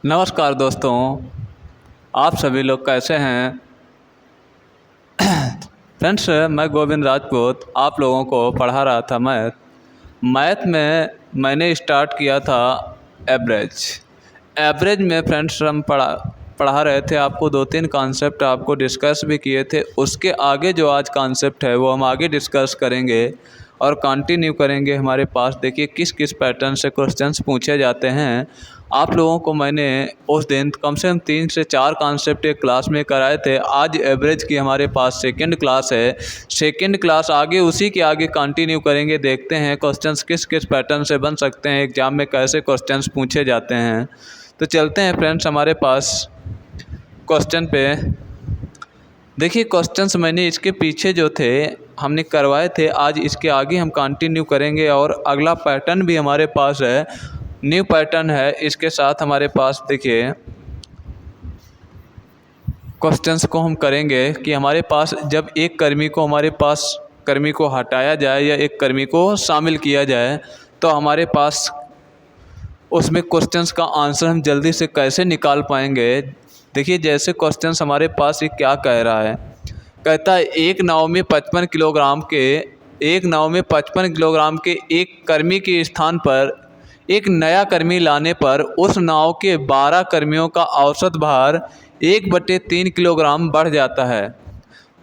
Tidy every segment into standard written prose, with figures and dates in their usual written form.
नमस्कार दोस्तों, आप सभी लोग कैसे हैं। फ्रेंड्स, मैं गोविंद राजपूत आप लोगों को पढ़ा रहा था मैथ में मैंने स्टार्ट किया था एवरेज में फ्रेंड्स हम पढ़ा रहे थे आपको 2-3 कॉन्सेप्ट आपको डिस्कस भी किए थे। उसके आगे जो आज कॉन्सेप्ट है वो हम आगे डिस्कस करेंगे और कंटिन्यू करेंगे। हमारे पास देखिए किस किस पैटर्न से क्वेश्चंस पूछे जाते हैं। आप लोगों को मैंने उस दिन कम से कम 3 से 4 कॉन्सेप्ट एक क्लास में कराए थे। आज एवरेज की हमारे पास सेकंड क्लास है। सेकंड क्लास आगे उसी के आगे कंटिन्यू करेंगे। देखते हैं क्वेश्चंस किस किस पैटर्न से बन सकते हैं, एग्जाम में कैसे क्वेश्चंस पूछे जाते हैं। तो चलते हैं फ्रेंड्स हमारे पास क्वेश्चन पे। देखिए क्वेश्चंस मैंने इसके पीछे जो थे हमने करवाए थे, आज इसके आगे हम कंटिन्यू करेंगे। और अगला पैटर्न भी हमारे पास है, न्यू पैटर्न है। इसके साथ हमारे पास देखिए क्वेश्चंस को हम करेंगे कि हमारे पास जब एक कर्मी को हटाया जाए या एक कर्मी को शामिल किया जाए तो हमारे पास उसमें क्वेश्चंस का आंसर हम जल्दी से कैसे निकाल पाएंगे। देखिए जैसे क्वेश्चंस हमारे पास ये क्या कह रहा है, कहता है एक नाव में 55 किलोग्राम के एक कर्मी के स्थान पर एक नया कर्मी लाने पर उस नाव के 12 कर्मियों का औसत भार 1/3 किलोग्राम बढ़ जाता है।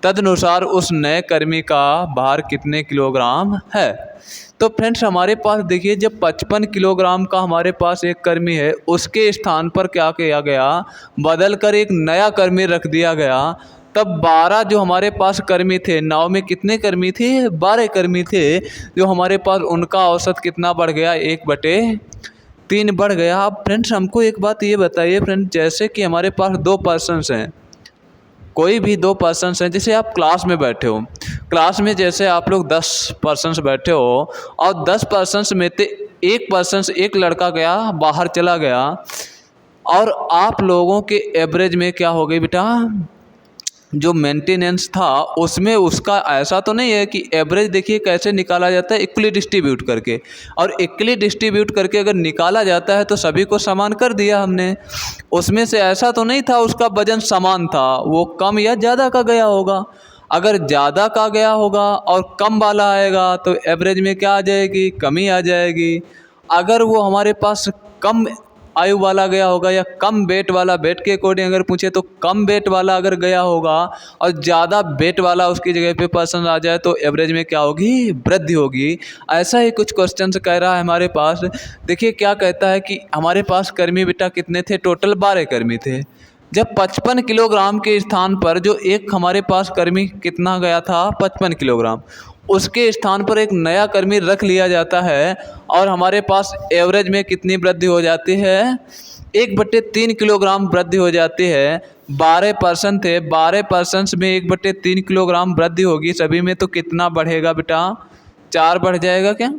तदनुसार उस नए कर्मी का भार कितने किलोग्राम है। तो फ्रेंड्स हमारे पास देखिए जब 55 किलोग्राम का हमारे पास एक कर्मी है, उसके स्थान पर क्या किया गया, बदल कर एक नया कर्मी रख दिया गया। तब 12 जो हमारे पास कर्मी थे, नाव में कितने कर्मी थे, 12 कर्मी थे, जो हमारे पास उनका औसत कितना बढ़ गया, 1/3 बढ़ गया। अब फ्रेंड्स हमको एक बात ये बताइए फ्रेंड्स, जैसे कि हमारे पास 2 पर्सन्स हैं, कोई भी 2 पर्सन्स हैं, जैसे आप क्लास में बैठे हो, क्लास में जैसे आप लोग 10 पर्सन्स बैठे हो और 10 पर्सन्स में से एक लड़का गया बाहर चला गया और आप लोगों के एवरेज में क्या हो गई बेटा, जो मेंटेनेंस था उसमें उसका ऐसा तो नहीं है कि एवरेज देखिए कैसे निकाला जाता है, इक्वली डिस्ट्रीब्यूट करके। और इक्वली डिस्ट्रीब्यूट करके अगर निकाला जाता है तो सभी को समान कर दिया हमने। उसमें से ऐसा तो नहीं था उसका वजन समान था, वो कम या ज़्यादा का गया होगा। अगर ज़्यादा का गया होगा और कम वाला आएगा तो एवरेज में क्या आ जाएगी, कमी आ जाएगी। अगर वो हमारे पास कम आयु वाला गया होगा या कम वेट वाला, वेट के अकॉर्डिंग अगर पूछे तो कम वेट वाला अगर गया होगा और ज़्यादा वेट वाला उसकी जगह पे पर्सन आ जाए तो एवरेज में क्या होगी, वृद्धि होगी। ऐसा ही कुछ क्वेश्चन कह रहा है हमारे पास। देखिए क्या कहता है कि हमारे पास कर्मी बेटा कितने थे, टोटल 12 कर्मी थे। जब 55 किलोग्राम के स्थान पर जो एक हमारे पास कर्मी कितना गया था, 55 किलोग्राम, उसके स्थान पर एक नया कर्मी रख लिया जाता है और हमारे पास एवरेज में कितनी वृद्धि हो जाती है, 1/3 किलोग्राम वृद्धि हो जाती है। 12 पर्सन थे, 12 पर्सन्स में 1/3 किलोग्राम वृद्धि होगी। सभी में तो कितना बढ़ेगा बेटा, 4 बढ़ जाएगा क्या।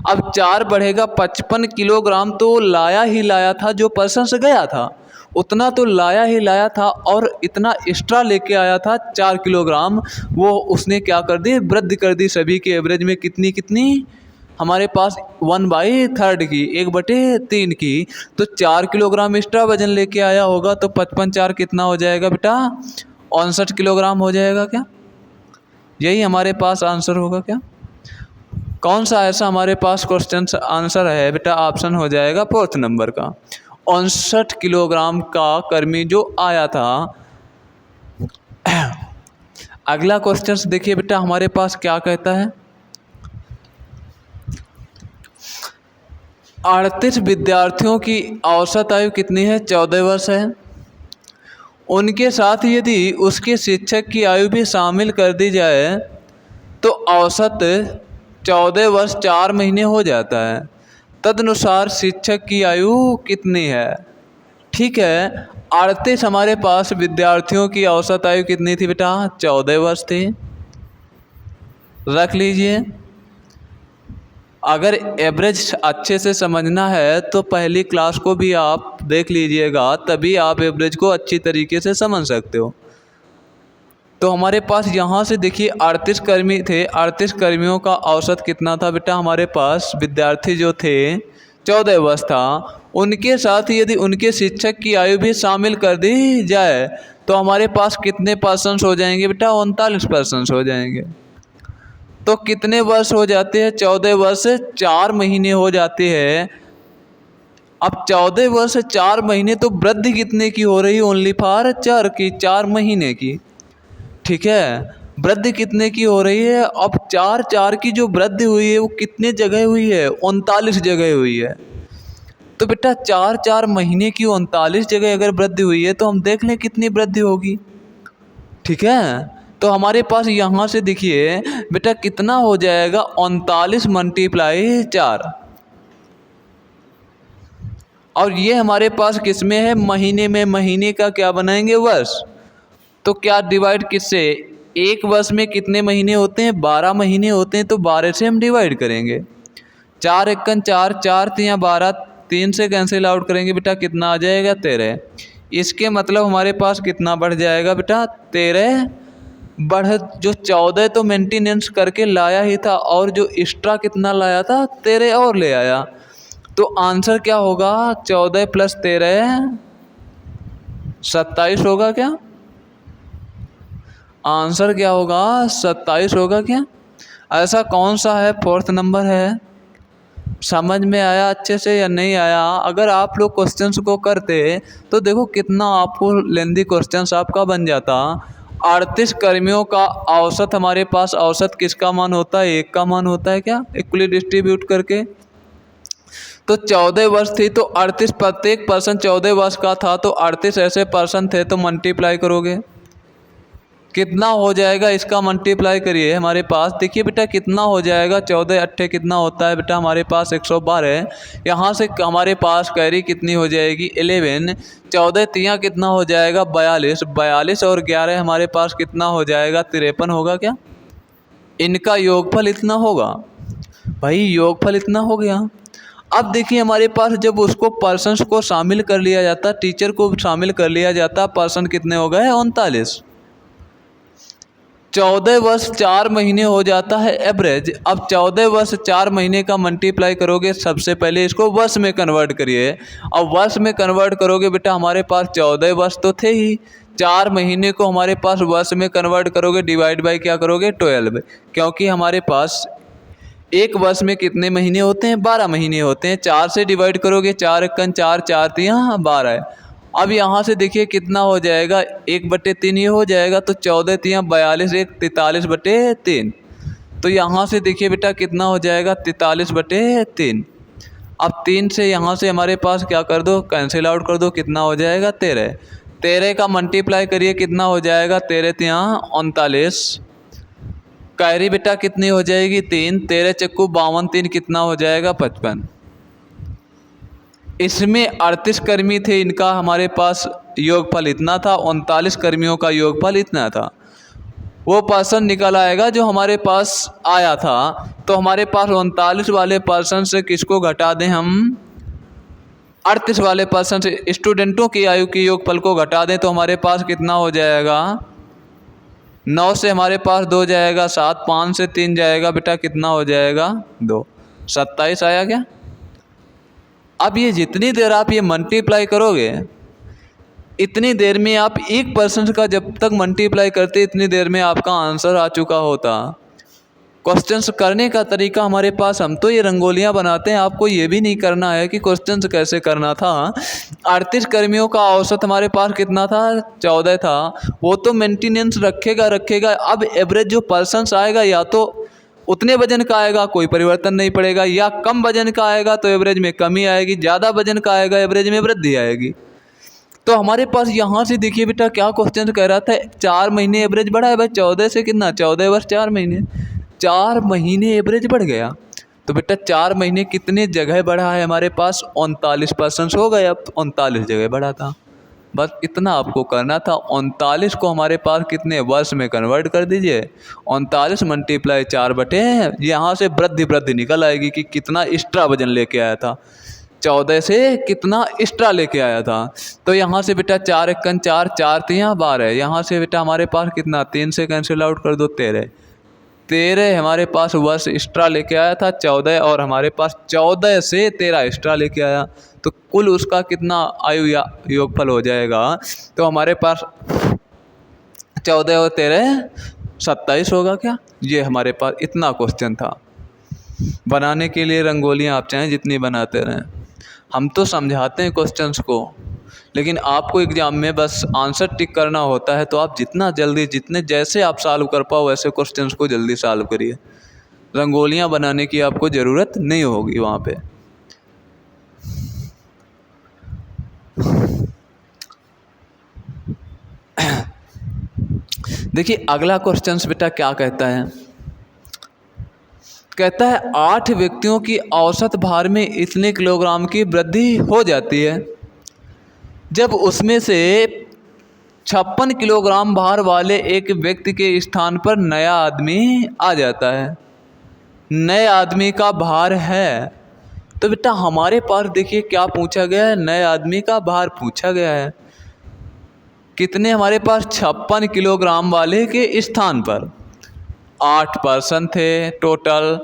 अब 4 बढ़ेगा, 55 किलोग्राम तो लाया ही लाया था, जो पर्सन से गया था उतना तो लाया ही लाया था और इतना एक्स्ट्रा लेके आया था 4 किलोग्राम, वो उसने क्या कर दी, वृद्धि कर दी सभी के एवरेज में। कितनी हमारे पास 1/3 की, 1/3 की। तो 4 किलोग्राम एक्स्ट्रा वजन लेके आया होगा तो 55 4 कितना हो जाएगा बेटा, 59 किलोग्राम हो जाएगा क्या। यही हमारे पास आंसर होगा क्या। कौन सा ऐसा हमारे पास क्वेश्चन आंसर है बेटा, ऑप्शन हो जाएगा 4th नंबर का, 59 किलोग्राम का कर्मी जो आया था। अगला क्वेश्चन देखिए बेटा हमारे पास क्या कहता है, 38 विद्यार्थियों की औसत आयु कितनी है, 14 वर्ष है। उनके साथ यदि उसके शिक्षक की आयु भी शामिल कर दी जाए तो औसत 14 वर्ष 4 महीने हो जाता है। तदनुसार शिक्षक की आयु कितनी है। ठीक है, 38 हमारे पास विद्यार्थियों की औसत आयु कितनी थी बेटा, 14 वर्ष थी, रख लीजिए। अगर एवरेज अच्छे से समझना है तो पहली क्लास को भी आप देख लीजिएगा, तभी आप एवरेज को अच्छी तरीके से समझ सकते हो। तो हमारे पास यहाँ से देखिए 38 कर्मी थे, 38 कर्मियों का औसत कितना था बेटा हमारे पास? विद्यार्थी जो थे 14 वर्ष था, उनके साथ ही यदि उनके शिक्षक की आयु भी शामिल कर दी जाए तो हमारे पास कितने परसेंट हो जाएंगे बेटा? 39% हो जाएंगे। तो कितने वर्ष हो जाते हैं? 14 वर्ष 4 महीने हो जाते हैं। अब 14 वर्ष 4 महीने, तो वृद्धि कितने की हो रही है? ओनली फॉर 4 की, 4 महीने की। ठीक है, वृद्धि कितने की हो रही है? अब 4 की जो वृद्धि हुई है वो कितने जगह हुई है? 39 जगह हुई है। तो बेटा 4 महीने की 39 जगह अगर वृद्धि हुई है तो हम देख लें कितनी वृद्धि होगी। ठीक है, तो हमारे पास यहाँ से देखिए बेटा कितना हो जाएगा? 39 × 4। और ये हमारे पास किस में है? महीने में। महीने का क्या बनाएंगे? वर्ष। तो क्या डिवाइड किससे? एक वर्ष में कितने महीने होते हैं? 12 महीने होते हैं, तो 12 से हम डिवाइड करेंगे। 4 एकन 4, 4 तियाँ 12, 3 से कैंसिल आउट करेंगे बेटा, कितना आ जाएगा? 13। इसके मतलब हमारे पास कितना बढ़ जाएगा बेटा? 13 बढ़, जो 14 तो मेंटेनेंस करके लाया ही था, और जो एक्स्ट्रा कितना लाया था? 13 और ले आया। तो आंसर क्या होगा? 14 + 13 27 होगा क्या? आंसर क्या होगा? 27 होगा क्या? ऐसा कौन सा है? 4th नंबर है। समझ में आया अच्छे से या नहीं आया? अगर आप लोग क्वेश्चंस को करते तो देखो कितना आपको लेंदी क्वेश्चंस आपका बन जाता। 38 कर्मियों का औसत हमारे पास, औसत किसका मान होता है? 1 का मान होता है क्या? इक्वली डिस्ट्रीब्यूट करके। तो 14 वर्ष थी तो 38, प्रत्येक पर्सन 14 वर्ष का था, तो 38 ऐसे पर्सन थे, तो मल्टीप्लाई करोगे कितना हो जाएगा? इसका मल्टीप्लाई करिए हमारे पास। देखिए बेटा कितना हो जाएगा? 14 8 कितना होता है बेटा हमारे पास? 112। यहाँ से हमारे पास कैरी कितनी हो जाएगी? 11। 14 तियाँ कितना हो जाएगा? 42। 42 और 11 हमारे पास कितना हो जाएगा? 53 होगा क्या? इनका योगफल इतना होगा। भाई योगफल इतना हो गया। अब देखिए हमारे पास जब उसको पर्सन्स को शामिल कर लिया जाता, टीचर को शामिल कर लिया जाता, पर्सन कितने हो गए? 39। 14 वर्ष 4 महीने हो जाता है एवरेज। अब 14 वर्ष 4 महीने का मल्टीप्लाई करोगे, सबसे पहले इसको वर्ष में कन्वर्ट करिए। अब वर्ष में कन्वर्ट करोगे बेटा, हमारे पास 14 वर्ष तो थे ही, 4 महीने को हमारे पास वर्ष में कन्वर्ट करोगे, डिवाइड बाय क्या करोगे? 12। क्योंकि हमारे पास एक वर्ष में कितने महीने होते हैं? 12 महीने होते हैं। 4 से डिवाइड करोगे, 4 एकन 4, 4 तियाँ 12। अब यहाँ से देखिए कितना हो जाएगा? 1/3 ये हो जाएगा, तो 14 तियाँ 42, 1 43/3। तो यहाँ से देखिए बेटा कितना हो जाएगा? 43/3। अब 3 से यहाँ से हमारे पास क्या कर दो? कैंसिल आउट कर दो, कितना हो जाएगा? 13। 13 का मल्टीप्लाई करिए, कितना हो जाएगा? 13 तियाँ 39। कैरी बेटा कितनी हो जाएगी? 3। 13 चक्कू 52, 3 कितना हो जाएगा? 55। इसमें 38 कर्मी थे, इनका हमारे पास योगफल इतना था, 39 कर्मियों का योगफल इतना था। वो पर्सन निकल आएगा जो हमारे पास आया था। तो हमारे पास 39 वाले पर्सन से किसको घटा दें हम? 38 वाले पर्सन से स्टूडेंटों की आयु की योगफल को घटा दें, तो हमारे पास कितना हो जाएगा? 9 से हमारे पास 2 जाएगा 7, 5 से 3 जाएगा बेटा, कितना हो जाएगा? 2। 27 आया क्या? अब ये जितनी देर आप ये मल्टीप्लाई करोगे, इतनी देर में आप एक पर्सन का जब तक मल्टीप्लाई करते, इतनी देर में आपका आंसर आ चुका होता। क्वेश्चंस करने का तरीका हमारे पास, हम तो ये रंगोलियाँ बनाते हैं, आपको ये भी नहीं करना है कि क्वेश्चंस कैसे करना था। 38 कर्मियों का औसत हमारे पास कितना था? 14 था। वो तो मेंटेनेंस रखेगा। अब एवरेज जो पर्सन्स आएगा, या तो उतने वजन का आएगा, कोई परिवर्तन नहीं पड़ेगा, या कम वजन का आएगा तो एवरेज में कमी आएगी, ज़्यादा वजन का आएगा एवरेज में वृद्धि आएगी। तो हमारे पास यहाँ से देखिए बेटा क्या क्वेश्चन कह रहा था? 4 महीने एवरेज बढ़ा है भाई, 14 से कितना? 14 वर्ष 4 महीने, 4 महीने एवरेज बढ़ गया। तो बेटा 4 महीने कितने जगह बढ़ा है हमारे पास? 39% हो गए। अब 39 जगह बढ़ा था, बस इतना आपको करना था। 39 को हमारे पास कितने वर्ष में कन्वर्ट कर दीजिए। 39 × 4 यहाँ से वृद्धि निकल आएगी कि कितना एक्स्ट्रा वजन लेके आया था। 14 से कितना एक्स्ट्रा लेके आया था। तो यहाँ से बेटा 4 एकन 4, 4 तियाँ 12, यहाँ से बेटा हमारे पास कितना 3 से कैंसिल आउट कर दो 13, 13 हमारे पास वर्ष एक्स्ट्रा लेके आया था 14, और हमारे पास 14 से 13 एक्स्ट्रा लेके आया, तो कुल उसका कितना आयु या योगफल हो जाएगा। तो हमारे पास 14 और 13 27 होगा क्या। ये हमारे पास इतना क्वेश्चन था। बनाने के लिए रंगोलियाँ आप चाहें जितनी बनाते रहें, हम तो समझाते हैं क्वेश्चंस को, लेकिन आपको एग्ज़ाम में बस आंसर टिक करना होता है। तो आप जितना जल्दी, जितने जैसे आप सॉल्व कर पाओ वैसे क्वेश्चंस को जल्दी सॉल्व करिए। रंगोलियाँ बनाने की आपको ज़रूरत नहीं होगी वहाँ पे। देखिए अगला क्वेश्चंस बेटा क्या कहता है, कहता है 8 व्यक्तियों की औसत भार में इतने किलोग्राम की वृद्धि हो जाती है जब उसमें से 56 किलोग्राम भार वाले एक व्यक्ति के स्थान पर नया आदमी आ जाता है। नए आदमी का भार है, तो बेटा हमारे पास देखिए क्या पूछा गया है, नए आदमी का भार पूछा गया है। कितने हमारे पास 56 किलोग्राम वाले के स्थान पर 8 पर्सन थे टोटल।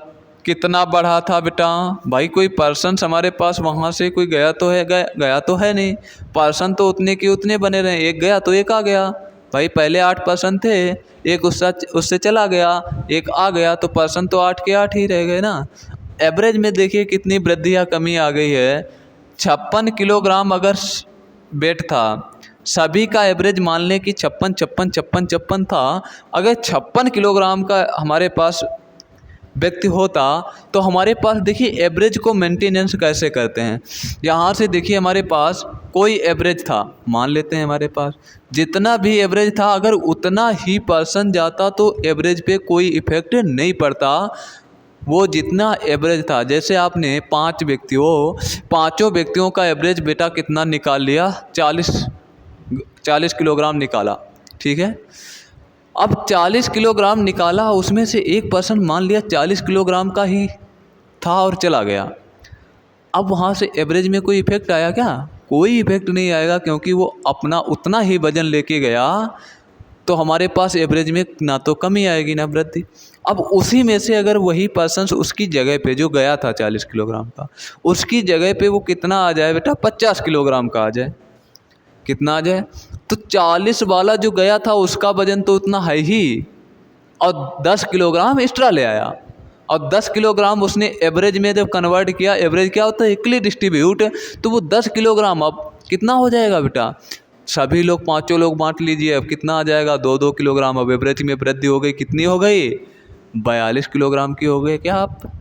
कितना बढ़ा था बेटा भाई, कोई पर्सन हमारे पास वहाँ से कोई गया तो है, गया तो है नहीं, पर्सन तो उतने के उतने बने रहे, एक गया तो एक आ गया। भाई पहले 8 पर्सन थे, एक उससे चला गया, एक आ गया, तो पर्सन तो 8 के 8 ही रह गए ना। एवरेज में देखिए कितनी वृद्धि या कमी आ गई है। 56 किलोग्राम अगर वेट था, सभी का एवरेज मान लें कि 56 56 56 56 था। अगर 56 किलोग्राम का हमारे पास व्यक्ति होता तो हमारे पास देखिए एवरेज को मेंटेनेंस कैसे करते हैं। यहाँ से देखिए हमारे पास कोई एवरेज था, मान लेते हैं हमारे पास जितना भी एवरेज था, अगर उतना ही पर्सन जाता तो एवरेज पे कोई इफेक्ट नहीं पड़ता। वो जितना एवरेज था, जैसे आपने 5 व्यक्ति हो, पाँचों व्यक्तियों का एवरेज बेटा कितना निकाल लिया, 40 किलोग्राम निकाला, ठीक है। अब 40 किलोग्राम निकाला, उसमें से एक पर्सन मान लिया 40 किलोग्राम का ही था और चला गया। अब वहाँ से एवरेज में कोई इफेक्ट आया क्या? कोई इफेक्ट नहीं आएगा, क्योंकि वो अपना उतना ही वजन लेके गया। तो हमारे पास एवरेज में ना तो कमी आएगी ना वृद्धि। अब उसी में से अगर वही पर्सन उसकी जगह पे जो गया था 40 किलोग्राम का, उसकी जगह पे वो कितना आ जाए बेटा, 50 किलोग्राम का आ जाए, कितना आ जाए, तो 40 वाला जो गया था उसका वजन तो उतना है ही, और 10 किलोग्राम एक्स्ट्रा ले आया, और 10 किलोग्राम उसने एवरेज में जब कन्वर्ट किया, एवरेज क्या होता है, इक्वली डिस्ट्रीब्यूट, तो वो 10 किलोग्राम अब कितना हो जाएगा बेटा, सभी लोग पाँचों लोग बांट लीजिए, अब कितना आ जाएगा, 2-2 किलोग्राम। अब एवरेज में वृद्धि हो गई, कितनी हो गई, 42 किलोग्राम की हो गई। क्या आप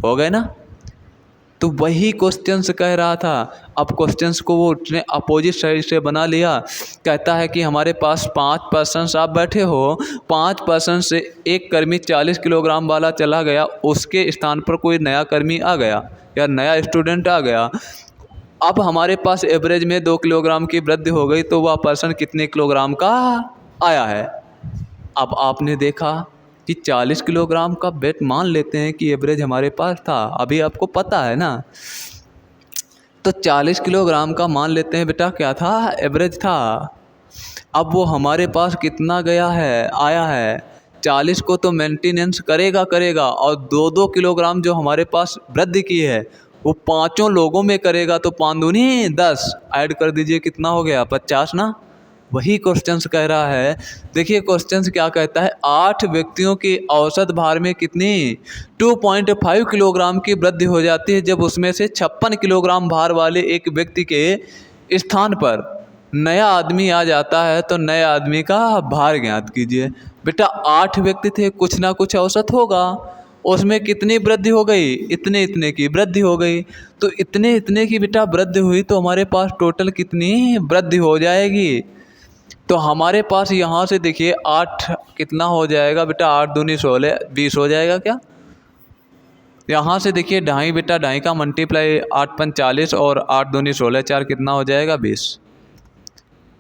हो गए ना। तो वही क्वेश्चंस कह रहा था। अब क्वेश्चंस को वो उसने अपोजिट साइड से बना लिया। कहता है कि हमारे पास 5 पर्सन्स आप बैठे हो, 5 पर्सन से एक कर्मी 40 किलोग्राम वाला चला गया, उसके स्थान पर कोई नया कर्मी आ गया या नया स्टूडेंट आ गया। अब हमारे पास एवरेज में 2 किलोग्राम की वृद्धि हो गई, तो वह पर्सन कितने किलोग्राम का आया है। अब आपने देखा कि 40 किलोग्राम का वेट मान लेते हैं कि एवरेज हमारे पास था, अभी आपको पता है ना। तो 40 किलोग्राम का मान लेते हैं बेटा क्या था, एवरेज था। अब वो हमारे पास कितना गया है, आया है 40 को तो मेंटेनेंस करेगा, और 2-2 किलोग्राम जो हमारे पास वृद्धि की है वो पाँचों लोगों में करेगा, तो 5 दूनी 10 ऐड कर दीजिए, कितना हो गया, 50 ना। वही क्वेश्चंस कह रहा है। देखिए क्वेश्चंस क्या कहता है, 8 व्यक्तियों की औसत भार में कितनी 2.5 किलोग्राम की वृद्धि हो जाती है जब उसमें से 56 किलोग्राम भार वाले एक व्यक्ति के स्थान पर नया आदमी आ जाता है। तो नए आदमी का भार ज्ञात कीजिए। बेटा 8 व्यक्ति थे, कुछ ना कुछ औसत होगा, उसमें कितनी वृद्धि हो गई, इतने इतने की वृद्धि हो गई। तो इतने इतने की बेटा वृद्धि हुई, तो हमारे पास टोटल कितनी वृद्धि हो जाएगी। तो हमारे पास यहाँ से देखिए 8 कितना हो जाएगा बेटा, 8 दूनी 16, 20 हो जाएगा क्या। यहाँ से देखिए 2.5 बेटा, 2.5 का मल्टीप्लाई 8 5 40 और 8 दूनी 16, 4 कितना हो जाएगा 20।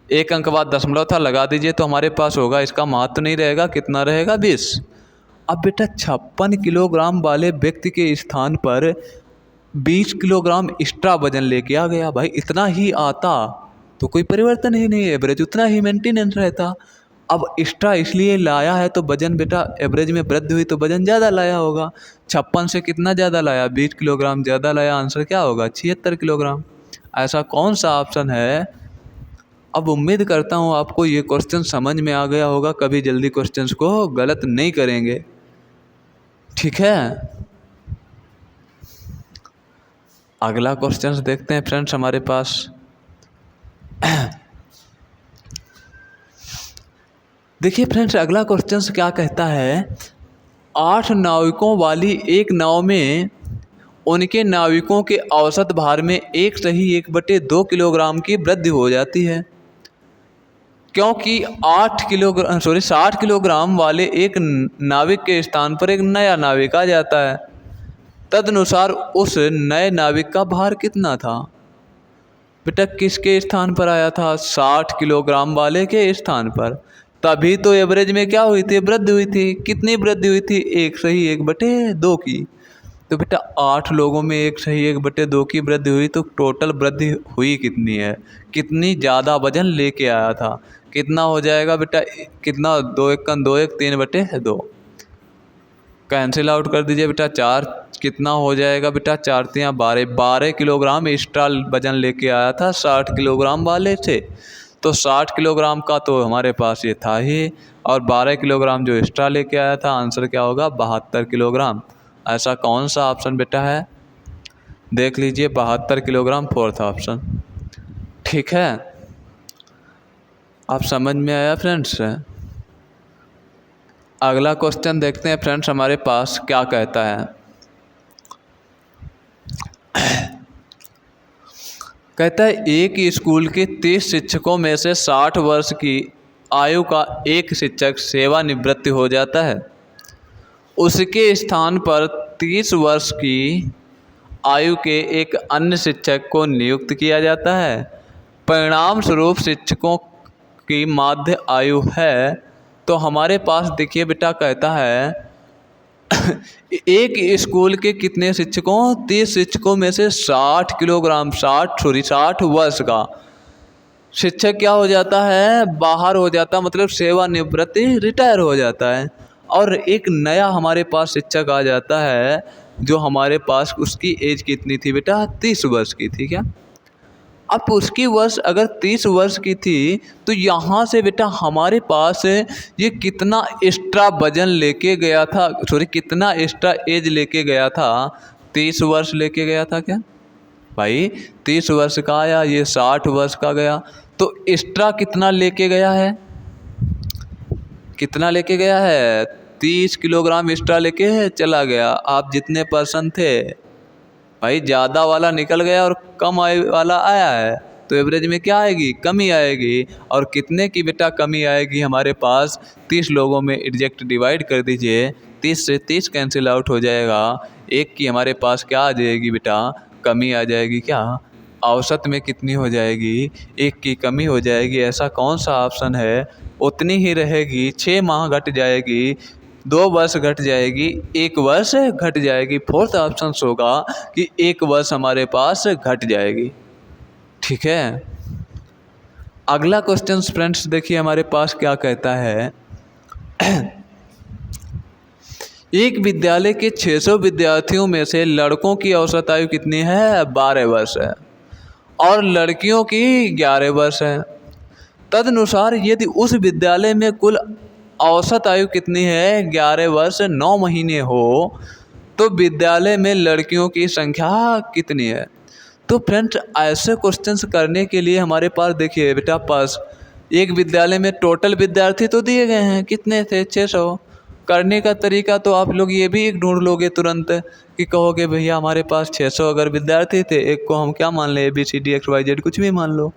एक अंक बाद दशमलव था, लगा दीजिए, तो हमारे पास होगा, इसका महत्व नहीं रहेगा, कितना रहेगा 20। अब बेटा 56 किलोग्राम वाले व्यक्ति के स्थान पर 20 किलोग्राम एक्स्ट्रा वजन लेके आ गया। भाई इतना ही आता तो कोई परिवर्तन ही नहीं, एवरेज उतना ही मेंटेनेंस रहता। अब एक्स्ट्रा इसलिए लाया है तो वजन बेटा एवरेज में वृद्धि हुई तो वजन ज़्यादा लाया होगा। 56 से कितना ज़्यादा लाया, 20 किलोग्राम ज़्यादा लाया। आंसर क्या होगा, 76 किलोग्राम। ऐसा कौन सा ऑप्शन है। अब उम्मीद करता हूँ आपको ये क्वेश्चन समझ में आ गया होगा, कभी जल्दी क्वेश्चंस को गलत नहीं करेंगे, ठीक है। अगला क्वेश्चंस देखते हैं फ्रेंड्स हमारे पास। देखिए फ्रेंड्स अगला क्वेश्चंस क्या कहता है, 8 नाविकों वाली एक नाव में उनके नाविकों के औसत भार में 1/2 किलोग्राम की वृद्धि हो जाती है, क्योंकि 60 किलोग्राम वाले एक नाविक के स्थान पर एक नया नाविक आ जाता है। तदनुसार उस नए नाविक का भार कितना था। बेटा किसके स्थान पर आया था, 60 किलोग्राम वाले के स्थान पर। तभी तो एवरेज में क्या हुई थी, वृद्धि हुई थी। कितनी वृद्धि हुई थी, 1/2 की। तो बेटा 8 लोगों में 1/2 की वृद्धि हुई तो टोटल वृद्धि हुई कितनी है, कितनी ज़्यादा वजन लेके आया था। कितना हो जाएगा बेटा, कितना, 2 1 2 1 3/2 कैंसिल आउट कर दीजिए बेटा। 4 कितना हो जाएगा बेटा, 4 3 12 किलोग्राम एक्स्ट्रा वजन लेके आया था 60 किलोग्राम वाले से। तो 60 किलोग्राम का तो हमारे पास ये था ही, और 12 किलोग्राम जो एक्स्ट्रा लेके आया था। आंसर क्या होगा, 72 किलोग्राम। ऐसा कौन सा ऑप्शन बेटा है, देख लीजिए 72 किलोग्राम, फोर्थ ऑप्शन, ठीक है। आप समझ में आया फ्रेंड्स। अगला क्वेश्चन देखते हैं फ्रेंड्स हमारे पास क्या कहता है। कहता है एक स्कूल के 30 शिक्षकों में से 60 वर्ष की आयु का एक शिक्षक सेवानिवृत्त हो जाता है। उसके स्थान पर 30 वर्ष की आयु के एक अन्य शिक्षक को नियुक्त किया जाता है। परिणाम स्वरूप शिक्षकों की माध्य आयु है, तो हमारे पास देखिए बेटा कहता है एक स्कूल के कितने शिक्षकों, 30 शिक्षकों में से 60 किलोग्राम 60 वर्ष का शिक्षक क्या हो जाता है, बाहर हो जाता, मतलब सेवानिवृत्ति, रिटायर हो जाता है। और एक नया हमारे पास शिक्षक आ जाता है जो हमारे पास, उसकी एज कितनी थी बेटा, 30 वर्ष की थी क्या। अब उसकी वर्ष अगर 30 वर्ष की थी तो यहाँ से बेटा हमारे पास ये कितना एक्स्ट्रा वजन लेके गया था, सॉरी कितना एक्स्ट्रा एज लेके गया था, 30 वर्ष लेके गया था क्या भाई। 30 वर्ष का आया, ये 60 वर्ष का गया, तो एक्स्ट्रा कितना लेके गया है, कितना लेके गया है, 30 किलोग्राम एक्स्ट्रा लेके चला गया। आप जितने पर्सन थे भाई, ज़्यादा वाला निकल गया और कम आयु वाला आया है, तो एवरेज में क्या आएगी, कमी आएगी। और कितने की बेटा कमी आएगी हमारे पास, 30 लोगों में एग्जैक्ट डिवाइड कर दीजिए, 30 से 30 कैंसिल आउट हो जाएगा। एक की हमारे पास क्या आ जाएगी बेटा, कमी आ जाएगी क्या, औसत में कितनी हो जाएगी, एक की कमी हो जाएगी। ऐसा कौन सा ऑप्शन है, उतनी ही रहेगी, 6 माह घट जाएगी, 2 वर्ष घट जाएगी, 1 वर्ष घट जाएगी। फोर्थ ऑप्शन होगा कि 1 वर्ष हमारे पास घट जाएगी, ठीक है। अगला क्वेश्चन फ्रेंड्स देखिए हमारे पास क्या कहता है। एक विद्यालय के 600 विद्यार्थियों में से लड़कों की औसत आयु कितनी है, 12 वर्ष है, और लड़कियों की 11 वर्ष है। तदनुसार यदि उस विद्यालय में कुल औसत आयु कितनी है, 11 वर्ष 9 महीने हो, तो विद्यालय में लड़कियों की संख्या कितनी है। तो फ्रेंड्स ऐसे क्वेश्चंस करने के लिए हमारे पास देखिए बेटा पास एक विद्यालय में टोटल विद्यार्थी तो दिए गए हैं, कितने थे, 600। करने का तरीका तो आप लोग ये भी ढूंढ लोगे तुरंत कि कहोगे भैया हमारे पास 600 अगर विद्यार्थी थे, एक को हम क्या मान लें, ABCD XYZ कुछ भी मान लो।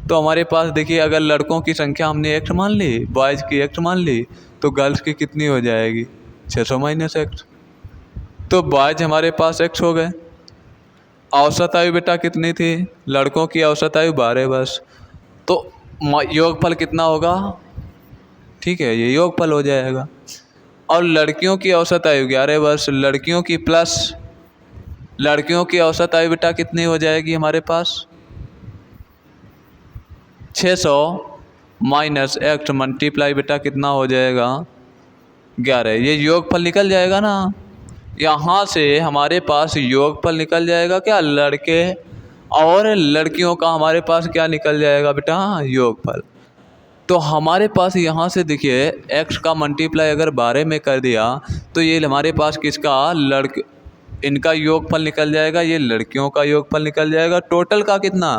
तो हमारे पास देखिए अगर लड़कों की संख्या हमने X मान ली, बॉयज़ की X मान ली, तो गर्ल्स की कितनी हो जाएगी, 600 माइनस X। तो बॉयज़ हमारे पास X हो गए। औसत आयु बेटा कितनी थी, लड़कों की औसत आयु 12 वर्ष, तो योगफल कितना होगा, ठीक है, ये योगफल हो जाएगा। और लड़कियों की औसत आयु 11 वर्ष, लड़कियों की प्लस लड़कियों की औसत आयु बेटा कितनी हो जाएगी हमारे पास? 600 माइनस एक्स मल्टीप्लाई बेटा कितना हो जाएगा? 11। ये योगफल निकल जाएगा ना। यहाँ से हमारे पास योगफल निकल जाएगा क्या? लड़के और लड़कियों का हमारे पास क्या निकल जाएगा बेटा? योगफल। तो हमारे पास यहाँ से देखिए x का मल्टीप्लाई अगर 12 में कर दिया तो ये हमारे पास किसका? इनका योगफल निकल जाएगा, ये लड़कियों का योगफल निकल जाएगा। टोटल का कितना?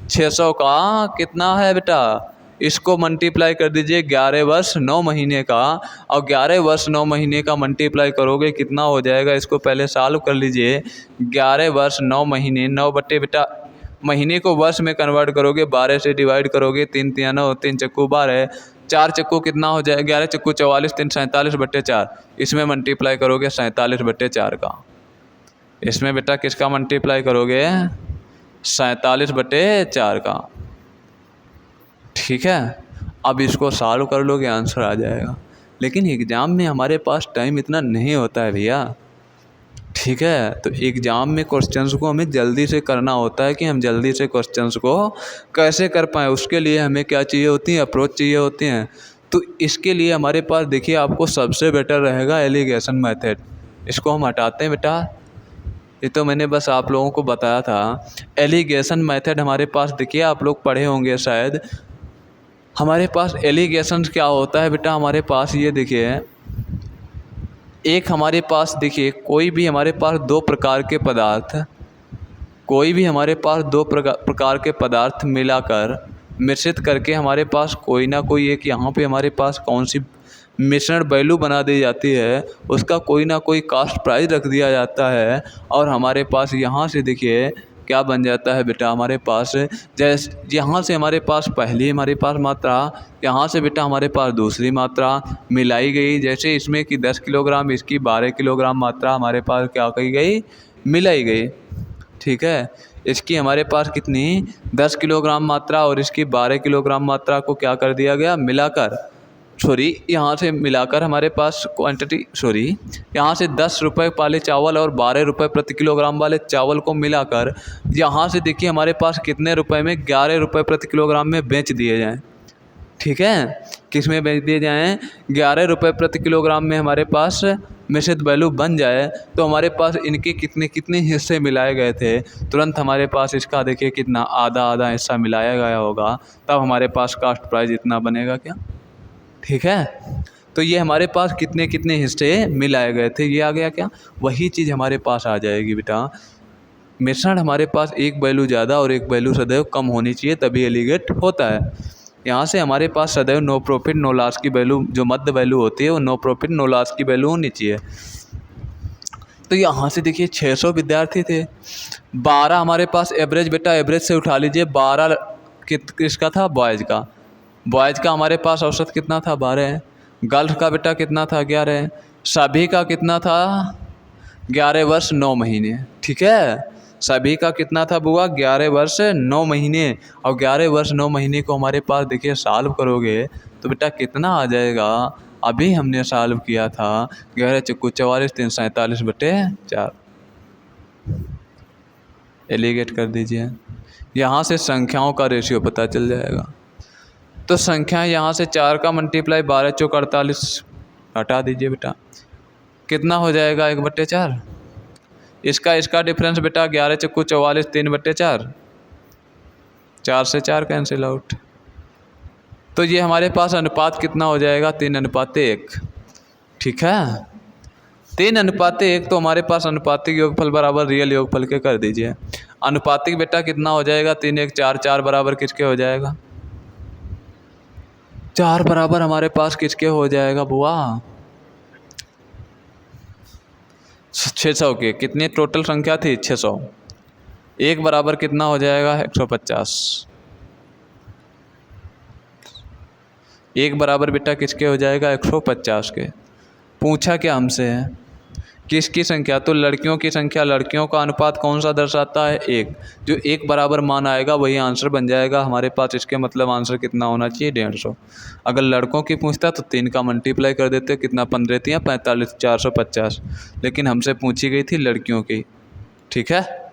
600 का कितना है बेटा? इसको मल्टीप्लाई कर दीजिए 11 वर्ष 9 महीने का, और 11 वर्ष 9 महीने का मल्टीप्लाई करोगे कितना हो जाएगा? इसको पहले सॉल्व कर लीजिए। 11 वर्ष 9 महीने, 9 बट्टे बेटा महीने को वर्ष में कन्वर्ट करोगे, 12 से डिवाइड करोगे, 3 तिया 9, 3 चक्कू 12, 4 चक्कू कितना हो जाएगा? 11 चक्कू 44, 3 47 बट्टे 4। इसमें मल्टीप्लाई करोगे 47 बट्टे 4 का। इसमें बेटा किसका मल्टीप्लाई करोगे? 47 बट्टे 4 का। ठीक है, अब इसको सॉल्व कर लोगे, आंसर आ जाएगा। लेकिन एग्ज़ाम में हमारे पास टाइम इतना नहीं होता है भैया। ठीक है, तो एग्ज़ाम में क्वेश्चंस को हमें जल्दी से करना होता है कि हम जल्दी से क्वेश्चंस को कैसे कर पाएँ। उसके लिए हमें क्या चाहिए होती है? अप्रोच चाहिए होती हैं। तो इसके लिए हमारे पास देखिए आपको सबसे बेटर रहेगा एलिगेशन मेथड। इसको हम हटाते हैं बेटा, ये तो मैंने बस आप लोगों को बताया था। एलिगेशन मेथड हमारे पास देखिए आप लोग पढ़े होंगे शायद। हमारे पास एलिगेशन क्या होता है बेटा? हमारे पास ये देखिए, एक हमारे पास देखिए कोई भी हमारे पास दो प्रकार के पदार्थ, कोई भी हमारे पास दो प्रकार के पदार्थ मिलाकर मिश्रित करके हमारे पास कोई ना कोई एक यहाँ पे हमारे पास कौन सी मिश्रण वैल्यू बना दी जाती है, उसका कोई ना कोई कास्ट प्राइस रख दिया जाता है। और हमारे पास यहाँ से देखिए क्या बन जाता है बेटा? हमारे पास जैसे यहाँ से हमारे पास पहली हमारे पास मात्रा, यहाँ से बेटा हमारे पास दूसरी मात्रा मिलाई गई। जैसे इसमें कि 10 किलोग्राम, इसकी 12 किलोग्राम मात्रा हमारे पास क्या की गई? मिलाई गई। ठीक है, इसकी हमारे पास कितनी? 10 किलोग्राम मात्रा और इसकी 12 किलोग्राम मात्रा को क्या कर दिया गया? मिलाकर, यहाँ से मिलाकर हमारे पास क्वांटिटी, यहाँ से 10 रुपये वाले चावल और 12 रुपये प्रति किलोग्राम वाले चावल को मिलाकर यहाँ से देखिए हमारे पास कितने रुपए में? 11 रुपये प्रति किलोग्राम में बेच दिए जाएँ। ठीक है, किस में बेच दिए जाएँ? 11 रुपये प्रति किलोग्राम में हमारे पास मिश्रित वैल्यू बन जाए। तो हमारे पास इनके कितने कितने हिस्से मिलाए गए थे? तुरंत हमारे पास इसका देखिए कितना आधा आधा हिस्सा मिलाया गया होगा, तब हमारे पास कास्ट प्राइस इतना बनेगा क्या? ठीक है, तो ये हमारे पास कितने कितने हिस्से मिलाए गए थे, ये आ गया क्या? वही चीज़ हमारे पास आ जाएगी बेटा। मिश्रण हमारे पास एक वैल्यू ज़्यादा और एक वैल्यू सदैव कम होनी चाहिए, तभी एलिगेट होता है। यहाँ से हमारे पास सदैव नो प्रॉफिट नो लॉस की वैल्यू, जो मध्य वैल्यू होती है वो नो प्रॉफिट नो लॉस की वैल्यू होनी चाहिए। तो यहाँ से देखिए 600 विद्यार्थी थे, 12 हमारे पास एवरेज बेटा, एवरेज से उठा लीजिए 12 किसका था? बॉयज़ का। बॉयज़ का हमारे पास औसत कितना था? 12। गर्ल्स का बेटा कितना था? 11। सभी का कितना था? 11 वर्ष 9 महीने। ठीक है, सभी का कितना था बुआ? 11 वर्ष 9 महीने। और 11 वर्ष 9 महीने को हमारे पास देखिए सॉल्व करोगे तो बेटा कितना आ जाएगा? अभी हमने सॉल्व किया था 11 चक्कू 44, 3 47 बटे 4। एलिगेट कर दीजिए, यहाँ से संख्याओं का रेशियो पता चल जाएगा। तो संख्या यहाँ से 4 का मल्टीप्लाई 12 चौक 48 हटा दीजिए बेटा, कितना हो जाएगा? 1/4। इसका डिफरेंस बेटा 11 चक्कू 44, 3/4, 4 से 4 कैंसिल आउट। तो ये हमारे पास अनुपात कितना हो जाएगा? 3:1। ठीक है, 3:1। तो हमारे पास अनुपातिक योगफल बराबर रियल योगफल के कर दीजिए। अनुपातिक बेटा कितना हो जाएगा? 3 1 4, 4 बराबर किसके हो जाएगा? 4 बराबर हमारे पास किसके हो जाएगा बुआ? 600 के। कितनी टोटल संख्या थी? 600। 1 बराबर कितना हो जाएगा? 150। 1 बराबर बेटा किसके हो जाएगा? 150 के। पूछा क्या हमसे है? किसकी संख्या? तो लड़कियों की संख्या, लड़कियों का अनुपात कौन सा दर्शाता है? 1। जो 1 बराबर मान आएगा वही आंसर बन जाएगा हमारे पास। इसके मतलब आंसर कितना होना चाहिए? 150। अगर लड़कों की पूछता तो 3 का मल्टीप्लाई कर देते, कितना? 15 3 45, 450। लेकिन हमसे पूछी गई थी लड़कियों की। ठीक है,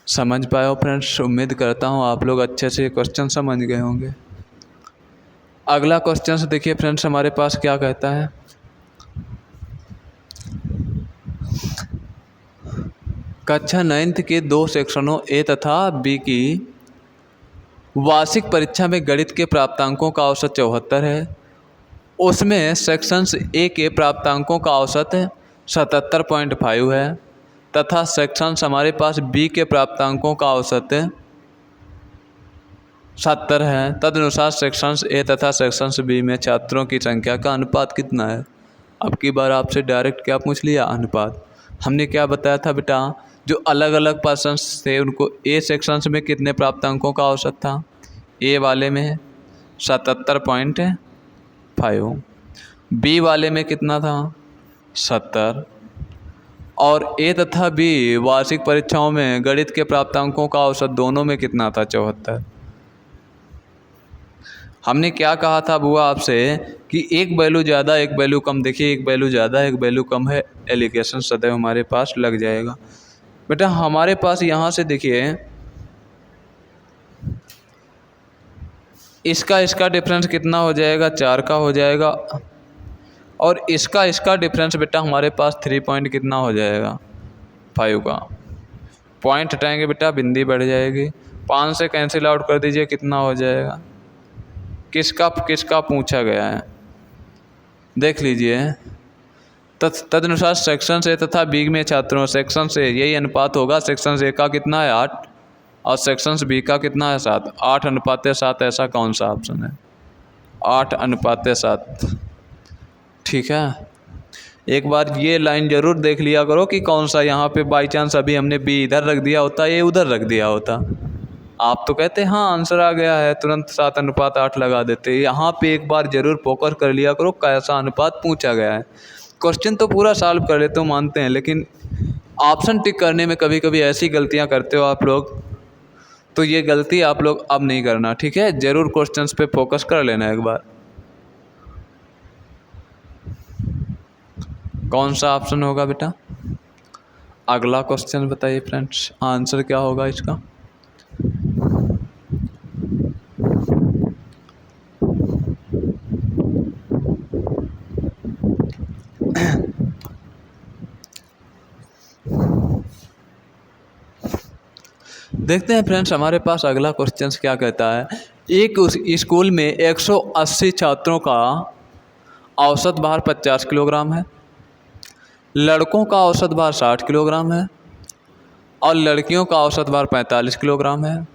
समझ पाए हो फ्रेंड्स? उम्मीद करता हूँ आप लोग अच्छे से क्वेश्चन समझ गए होंगे। अगला क्वेश्चन से देखिए फ्रेंड्स हमारे पास क्या कहता है। कक्षा 9th के 2 सेक्शनों ए तथा बी की वार्षिक परीक्षा में गणित के प्राप्तांकों का औसत 74 है। उसमें सेक्शंस ए के प्राप्तांकों का औसत 77.5 है तथा सेक्शंस हमारे पास बी के प्राप्तांकों का औसत 70 है। तदनुसार सेक्शंस ए तथा सेक्शंस बी में छात्रों की संख्या का अनुपात कितना है। अब की बार आपसे डायरेक्ट क्या पूछ लिया, अनुपात। हमने क्या बताया था बेटा, जो अलग अलग पर्सन्स थे उनको ए सेक्शंस में कितने प्राप्तांकों का औसत था, ए वाले में 77.5, बी वाले में कितना था 70, और ए तथा बी वार्षिक परीक्षाओं में गणित के प्राप्तांकों का औसत दोनों में कितना था 74। हमने क्या कहा था बुआ आपसे कि एक वैल्यू ज़्यादा एक वैल्यू कम, देखिए एक वैल्यू ज़्यादा एक वैल्यू कम है, एलिगेशन सदैव हमारे पास लग जाएगा। बेटा हमारे पास यहाँ से देखिए इसका डिफरेंस कितना हो जाएगा, 4 का हो जाएगा, और इसका डिफरेंस बेटा हमारे पास 3 पॉइंट कितना हो जाएगा 5 का। पॉइंट हटाएंगे बेटा बिंदी बढ़ जाएगी, 5 से कैंसिल आउट कर दीजिए, कितना हो जाएगा। किसका पूछा गया है देख लीजिए। तदनुसार सेक्शन ए तथा बी में छात्रों, सेक्शन से यही अनुपात होगा, सेक्शन ए का कितना है 8 और सेक्शन बी का कितना है 7, 8:7। ऐसा कौन सा ऑप्शन है, 8:7। ठीक है, एक बार ये लाइन ज़रूर देख लिया करो कि कौन सा, यहाँ पे बाई चांस अभी हमने बी इधर रख दिया होता, ये उधर रख दिया होता, आप तो कहते हाँ आंसर आ गया है तुरंत 7:8 लगा देते। यहाँ पे एक बार ज़रूर फोकस कर लिया करो कैसा अनुपात पूछा गया है। क्वेश्चन तो पूरा सॉल्व कर लेते हो मानते हैं, लेकिन ऑप्शन टिक करने में कभी कभी ऐसी गलतियाँ करते हो आप लोग, तो ये गलती आप लोग अब नहीं करना, ठीक है। ज़रूर क्वेश्चंस पे फोकस कर लेना एक बार। कौन सा ऑप्शन होगा बेटा, अगला क्वेश्चन बताइए फ्रेंड्स, आंसर क्या होगा इसका। देखते हैं फ्रेंड्स हमारे पास अगला क्वेश्चन क्या कहता है। एक स्कूल में 180 छात्रों का औसत भार 50 किलोग्राम है, लड़कों का औसत भार 60 किलोग्राम है और लड़कियों का औसत भार 45 किलोग्राम है।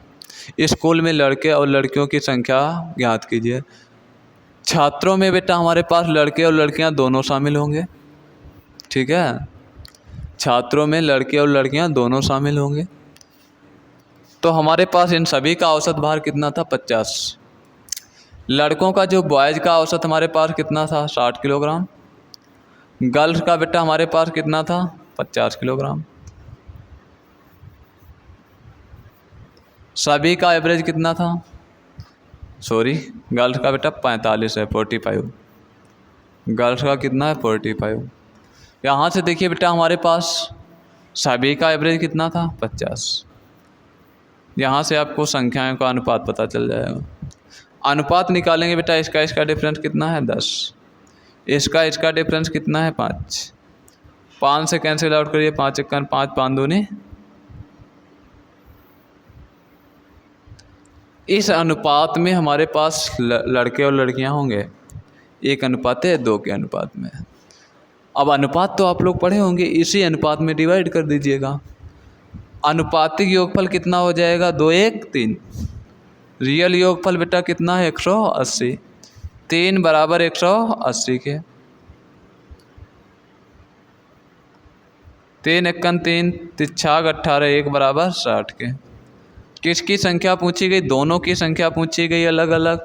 स्कूल में लड़के और लड़कियों की संख्या ज्ञात कीजिए। छात्रों में बेटा हमारे पास लड़के और लड़कियां दोनों शामिल होंगे, ठीक है, छात्रों में लड़के और लड़कियां दोनों शामिल होंगे। तो हमारे पास इन सभी का औसत भार कितना था 50। लड़कों का जो बॉयज़ का औसत हमारे पास कितना था 60 किलोग्राम, गर्ल्स का बेटा हमारे पास कितना था 50 किलोग्राम। सभी का एवरेज कितना था, सॉरी गर्ल्स का बेटा 45 है, 45, गर्ल्स का कितना है 45। यहाँ से देखिए बेटा हमारे पास सभी का एवरेज कितना था 50, यहाँ से आपको संख्याओं का अनुपात पता चल जाएगा। अनुपात निकालेंगे बेटा, इसका डिफरेंस कितना है 10, इसका डिफरेंस कितना है 5, 5 से कैंसिल आउट करिए, 5 1 5, 5 दूनी। इस अनुपात में हमारे पास लड़के और लड़कियां होंगे 1:2 के अनुपात में। अब अनुपात तो आप लोग पढ़े होंगे, इसी अनुपात में डिवाइड कर दीजिएगा। अनुपातिक योगफल कितना हो जाएगा 2 1 3। रियल योगफल बेटा कितना है 180, 3 बराबर 180 के, 3 1 3, 3 18, 1 बराबर 60 के। किसकी संख्या पूछी गई, दोनों की संख्या पूछी गई अलग अलग।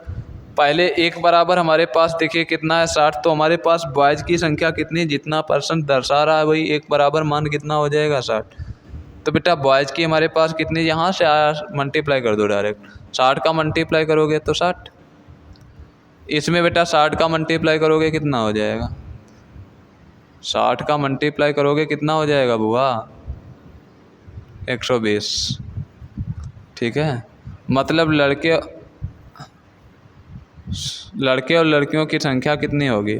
पहले 1 बराबर हमारे पास देखिए कितना है 60, तो हमारे पास बॉयज़ की संख्या कितनी, जितना परसेंट दर्शा रहा है वही 1 बराबर मान कितना हो जाएगा 60। तो बेटा बॉयज़ की हमारे पास कितनी, यहाँ से मल्टीप्लाई कर दो डायरेक्ट, 60 का मल्टीप्लाई करोगे तो 60, इसमें बेटा 60 का मल्टीप्लाई करोगे कितना हो जाएगा, 60 का मल्टीप्लाई करोगे कितना हो जाएगा बुआ 120। ठीक है, मतलब लड़के और लड़कियों की संख्या कितनी होगी?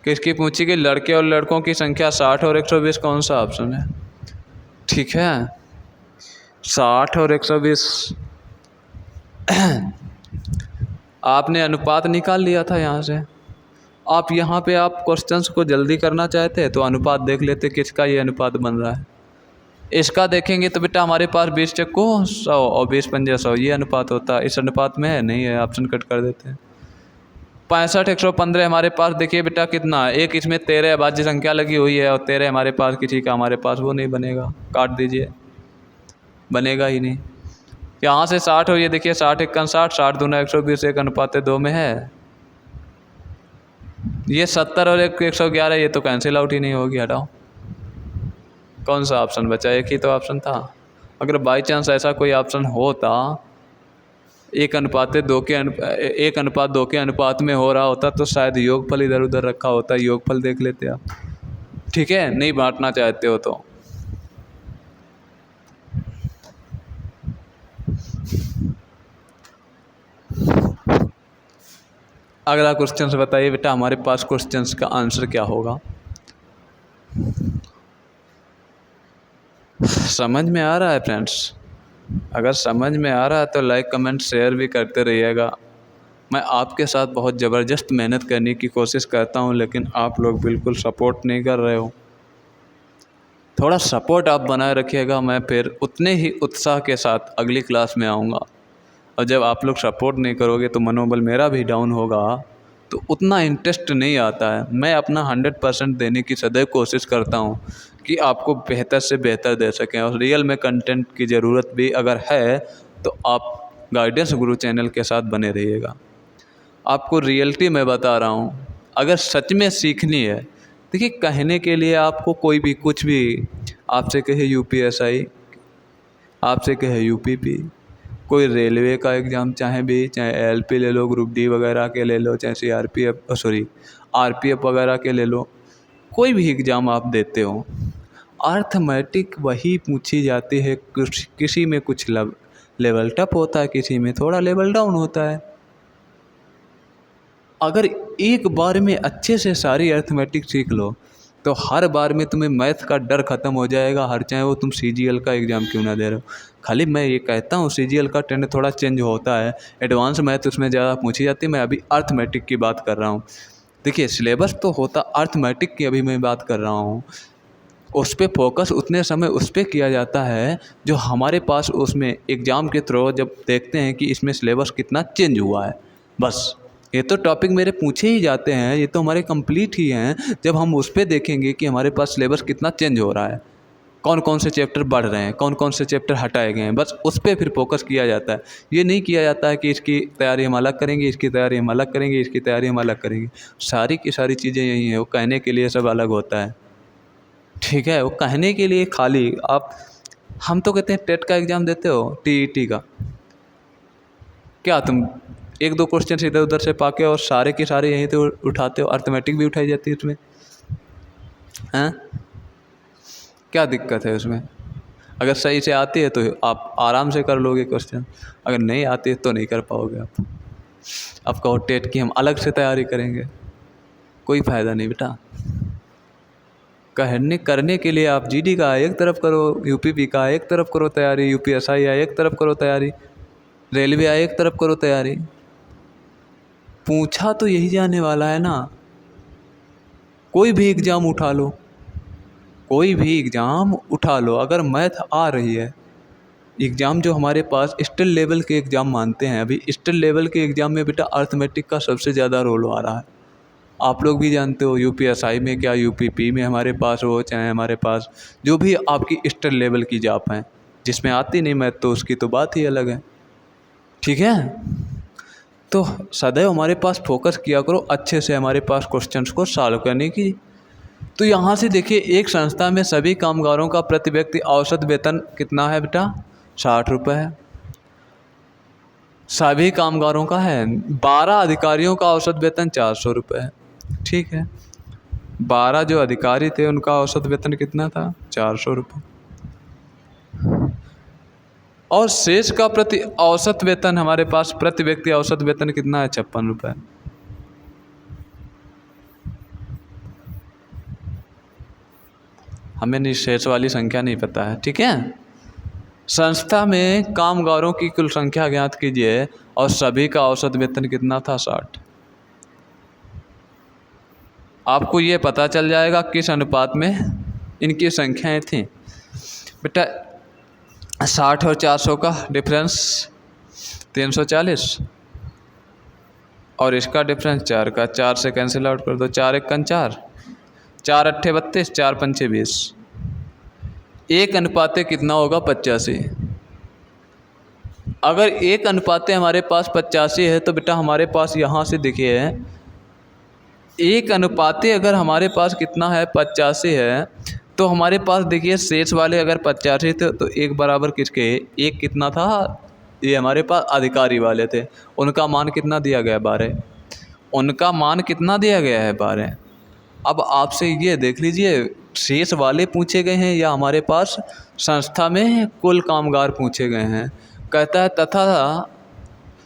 किसकी पूछी कि लड़के और लड़कों की संख्या 60 और 120 कौन सा ऑप्शन है? ठीक है, 60 और 120। आपने अनुपात निकाल लिया था यहाँ से। आप यहाँ पे आप क्वेश्चंस को जल्दी करना चाहते हैं तो अनुपात देख लेते किसका ये अनुपात बन रहा है। इसका देखेंगे तो बेटा हमारे पास 20 चक्को 100 और 20 पंजे 100 ये अनुपात होता है। इस अनुपात में है नहीं है, ऑप्शन कट कर देते हैं। 65 115 हमारे पास देखिए बेटा कितना है, एक इसमें 13 अभाज्य संख्या लगी हुई है और 13 हमारे पास किसी का हमारे पास वो नहीं बनेगा, काट दीजिए, बनेगा ही नहीं। यहाँ से 60 हो, ये देखिए 60 1 60, 60 दूना 120, 1:2 में है। ये 70 और 111 ये तो कैंसिल आउट ही नहीं होगी, हटाओ। कौन सा ऑप्शन बचा? एक ही तो ऑप्शन था। अगर बाई चांस ऐसा कोई ऑप्शन होता 1:2 के अनुपात में हो रहा होता तो शायद योगफल इधर उधर रखा होता, योगफल देख लेते आप। ठीक है, नहीं बांटना चाहते हो तो। अगला क्वेश्चन बताइए बेटा, हमारे पास क्वेश्चंस का आंसर क्या होगा? समझ में आ रहा है फ्रेंड्स? अगर समझ में आ रहा है तो लाइक कमेंट शेयर भी करते रहिएगा। मैं आपके साथ बहुत ज़बरदस्त मेहनत करने की कोशिश करता हूं, लेकिन आप लोग बिल्कुल सपोर्ट नहीं कर रहे हो। थोड़ा सपोर्ट आप बनाए रखिएगा, मैं फिर उतने ही उत्साह के साथ अगली क्लास में आऊँगा। और जब आप लोग सपोर्ट नहीं करोगे तो मनोबल मेरा भी डाउन होगा, तो उतना इंटरेस्ट नहीं आता है। मैं अपना 100% देने की सदैव कोशिश करता हूँ कि आपको बेहतर से बेहतर दे सकें। और रियल में कंटेंट की ज़रूरत भी अगर है तो आप गाइडेंस गुरु चैनल के साथ बने रहिएगा। आपको रियलिटी में बता रहा हूँ, अगर सच में सीखनी है, देखिए कहने के लिए आपको कोई भी कुछ भी आपसे कहे UPSI, आपसे कहे UPP, कोई रेलवे का एग्ज़ाम चाहे LP ले लो, ग्रुप D वगैरह के ले लो, चाहे RPF वगैरह के ले लो, कोई भी एग्ज़ाम आप देते हो, अर्थमेटिक वही पूछी जाती है। किसी में कुछ लेवल टप होता है, किसी में थोड़ा लेवल डाउन होता है। अगर एक बार में अच्छे से सारी अर्थमेटिक सीख लो तो हर बार में तुम्हें मैथ का डर ख़त्म हो जाएगा, हर चाहे वो तुम CGL का एग्ज़ाम क्यों ना दे रहे हो। खाली मैं ये कहता हूँ CGL का ट्रेंड थोड़ा चेंज होता है, एडवांस मैथ उसमें ज़्यादा पूछी जाती है। मैं अभी अर्थमेटिक की बात कर रहा हूँ। देखिए सिलेबस तो होता अर्थमेटिक की अभी मैं बात कर रहा हूँ, उस पर फोकस उतने समय उस पर किया जाता है जो हमारे पास उसमें एग्ज़ाम के थ्रू जब देखते हैं कि इसमें सिलेबस कितना चेंज हुआ है। बस ये तो टॉपिक मेरे पूछे ही जाते हैं, ये तो हमारे कंप्लीट ही हैं। जब हम उस पर देखेंगे कि हमारे पास सिलेबस कितना चेंज हो रहा है, कौन कौन से चैप्टर बढ़ रहे हैं, कौन कौन से चैप्टर हटाए गए हैं, बस उस पर फिर फोकस किया जाता है। ये नहीं किया जाता है कि इसकी तैयारी हम अलग करेंगे, इसकी तैयारी हम अलग करेंगे, इसकी तैयारी हम अलग करेंगे। सारी की सारी चीज़ें यही हैं, वो कहने के लिए सब अलग होता है। ठीक है, वो कहने के लिए खाली आप, हम तो कहते हैं टेट का एग्ज़ाम देते हो, TET का, क्या तुम 1-2 क्वेश्चन इधर उधर से पाके और सारे के सारे यहीं तो उठाते हो? अर्थमेटिक भी उठाई जाती है उसमें, हैं? क्या दिक्कत है उसमें? अगर सही से आती है तो आप आराम से कर लोगे क्वेश्चन, अगर नहीं आती है तो नहीं कर पाओगे आप। अब कहो टेट की हम अलग से तैयारी करेंगे, कोई फ़ायदा नहीं बेटा। करने के लिए आप GD का एक तरफ करो, UPP का एक तरफ करो तैयारी, UPSI एक तरफ करो तैयारी, रेलवे एक तरफ करो तैयारी। पूछा तो यही जाने वाला है ना। कोई भी एग्ज़ाम उठा लो, कोई भी एग्ज़ाम उठा लो, अगर मैथ आ रही है, एग्ज़ाम जो हमारे पास स्टेट लेवल के एग्ज़ाम मानते हैं, अभी स्टेट लेवल के एग्ज़ाम में बेटा अर्थमेटिक का सबसे ज़्यादा रोल आ रहा है। आप लोग भी जानते हो UPSI में क्या, UPP में हमारे पास हो, चाहे हमारे पास जो भी आपकी स्टेट लेवल की जॉब हैं, जिसमें आती नहीं मैथ तो उसकी तो बात ही अलग है। ठीक है, तो सदैव हमारे पास फोकस किया करो अच्छे से हमारे पास क्वेश्चंस को सॉल्व करने की। तो यहाँ से देखिए, एक संस्था में सभी कामगारों का प्रति व्यक्ति औसत वेतन कितना है बेटा? 60 रुपये है। सभी कामगारों का है। 12 अधिकारियों का औसत वेतन 400 रुपये है। ठीक है, 12 जो अधिकारी थे उनका औसत वेतन कितना था? 400 रुपये। और शेष का प्रति औसत वेतन हमारे पास, प्रति व्यक्ति औसत वेतन कितना है? 56 रुपये। हमें निशेष वाली संख्या नहीं पता है, ठीक है। संस्था में कामगारों की कुल संख्या ज्ञात कीजिए और सभी का औसत वेतन कितना था? 60। आपको ये पता चल जाएगा किस अनुपात में इनकी संख्याएं थीं। बेटा 60 और 400 का डिफरेंस 340 और इसका डिफरेंस 4 का, 4 से कैंसिल आउट कर दो, 4 1 4, 4 अट्ठे 32, 4 पंचे 20। एक अनुपाते कितना होगा? 85। अगर एक अनुपाते हमारे पास 85 है तो बेटा हमारे पास यहाँ से देखिए, एक अनुपाते अगर हमारे पास कितना है? 85 है, तो हमारे पास देखिए शेष वाले अगर 85 थे तो एक बराबर किसके? एक कितना था? ये हमारे पास अधिकारी वाले थे, उनका मान कितना दिया गया? 12। उनका मान कितना दिया गया है? 12। अब आपसे ये देख लीजिए, शेष वाले पूछे गए हैं या हमारे पास संस्था में कुल कामगार पूछे गए हैं। कहता है तथा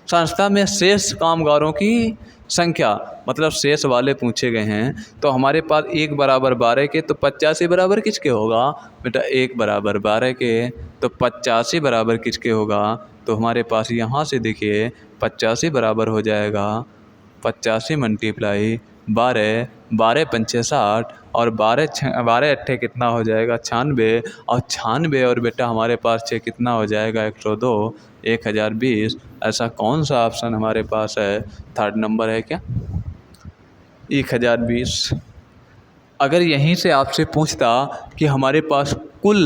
संस्था में शेष कामगारों की संख्या, मतलब शेष वाले पूछे गए हैं, तो हमारे पास 1 बराबर 12 के, तो 85 बराबर किसके होगा? बेटा 1 बराबर 12 के, तो 85 बराबर किसके होगा? तो हमारे पास यहाँ से देखिए 85 बराबर हो जाएगा 85 मल्टीप्लाई 12, 12 पंचे 60 और 12 अट्ठे कितना हो जाएगा? 96, और 96 और बेटा हमारे पास 6 कितना हो जाएगा? 102, 1020। ऐसा कौन सा ऑप्शन हमारे पास है? थर्ड नंबर है क्या? 1020। अगर यहीं से आपसे पूछता कि हमारे पास कुल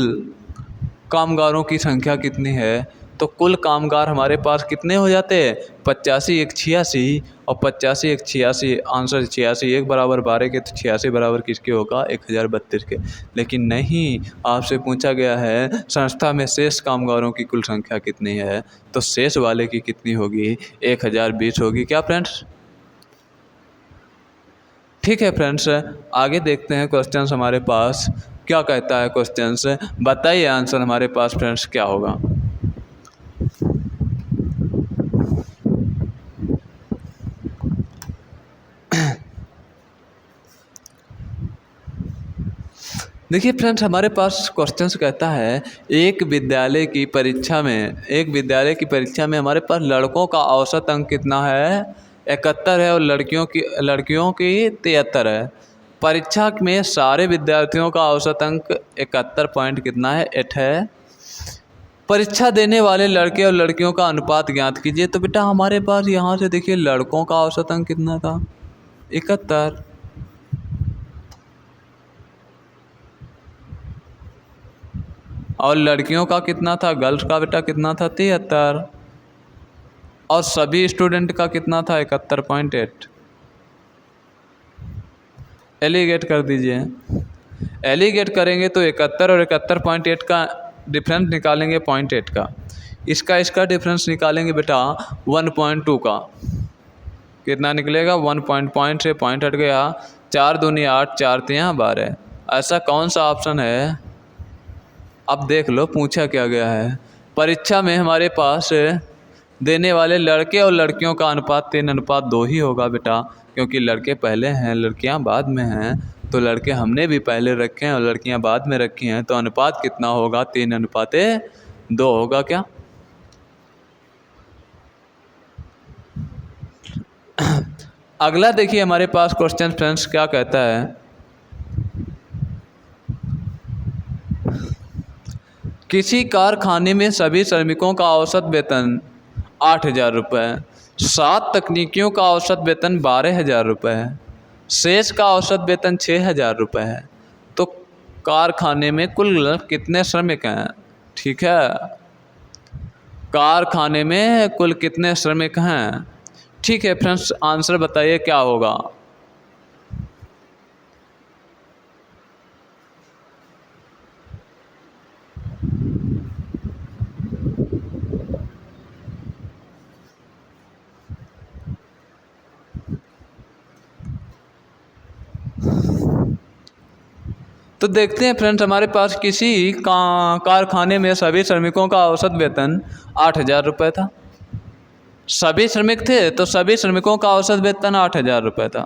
कामगारों की संख्या कितनी है, तो कुल कामगार हमारे पास कितने हो जाते हैं? 85 1 86 और 85 1 86, आंसर 86। 1 बराबर 12 के, तो 86 बराबर किसके होगा? 1032 के। लेकिन नहीं, आपसे पूछा गया है संस्था में शेष कामगारों की कुल संख्या कितनी है, तो शेष वाले की कितनी होगी? 1020 होगी। क्या फ्रेंड्स? ठीक है फ्रेंड्स, आगे देखते हैं क्वेश्चंस हमारे पास क्या कहता है। क्वेश्चंस बताइए आंसर हमारे पास फ्रेंड्स क्या होगा। देखिए फ्रेंड्स, हमारे पास क्वेश्चंस कहता है एक विद्यालय की परीक्षा में हमारे पास लड़कों का औसत अंक कितना है? 71 है और लड़कियों की 73 है। परीक्षा में सारे विद्यार्थियों का औसत अंक 71 पॉइंट कितना है? 8 है। परीक्षा देने वाले लड़के और लड़कियों का अनुपात ज्ञात कीजिए। तो बेटा हमारे पास यहाँ से देखिए लड़कों का औसत अंक कितना था? 71, और लड़कियों का कितना था? गर्ल्स का बेटा कितना था? 73, और सभी स्टूडेंट का कितना था? 71.8। एलिगेट कर दीजिए। एलिगेट करेंगे तो 71 और 71.8 का डिफरेंस निकालेंगे 0.8 का, इसका डिफरेंस निकालेंगे बेटा 1.2 का। कितना निकलेगा? 1 पॉइंट से पॉइंट हट गया, 4 दूनी 8, 4 तियां 12। ऐसा कौन सा ऑप्शन है? अब देख लो पूछा क्या गया है। परीक्षा में हमारे पास देने वाले लड़के और लड़कियों का अनुपात 3:2 ही होगा बेटा, क्योंकि लड़के पहले हैं लड़कियां बाद में हैं। तो लड़के हमने भी पहले रखे हैं और लड़कियां बाद में रखी हैं, तो अनुपात कितना होगा? 3:2 होगा। क्या? अगला देखिए हमारे पास क्वेश्चन फ्रेंड्स क्या कहता है। किसी कारखाने में सभी श्रमिकों का औसत वेतन 8,000 रुपये, 7 तकनीकियों का औसत वेतन 12,000 रुपये है, शेष का औसत वेतन 6,000 रुपये है। तो कारखाने में कुल कितने श्रमिक हैं? ठीक है, कारखाने में कुल कितने श्रमिक हैं? ठीक है फ्रेंड्स, आंसर बताइए क्या होगा। तो देखते हैं फ्रेंड्स, हमारे पास किसी कारखाने में सभी श्रमिकों का औसत वेतन 8,000 रुपये था। सभी श्रमिक थे तो सभी श्रमिकों का औसत वेतन 8,000 रुपये था।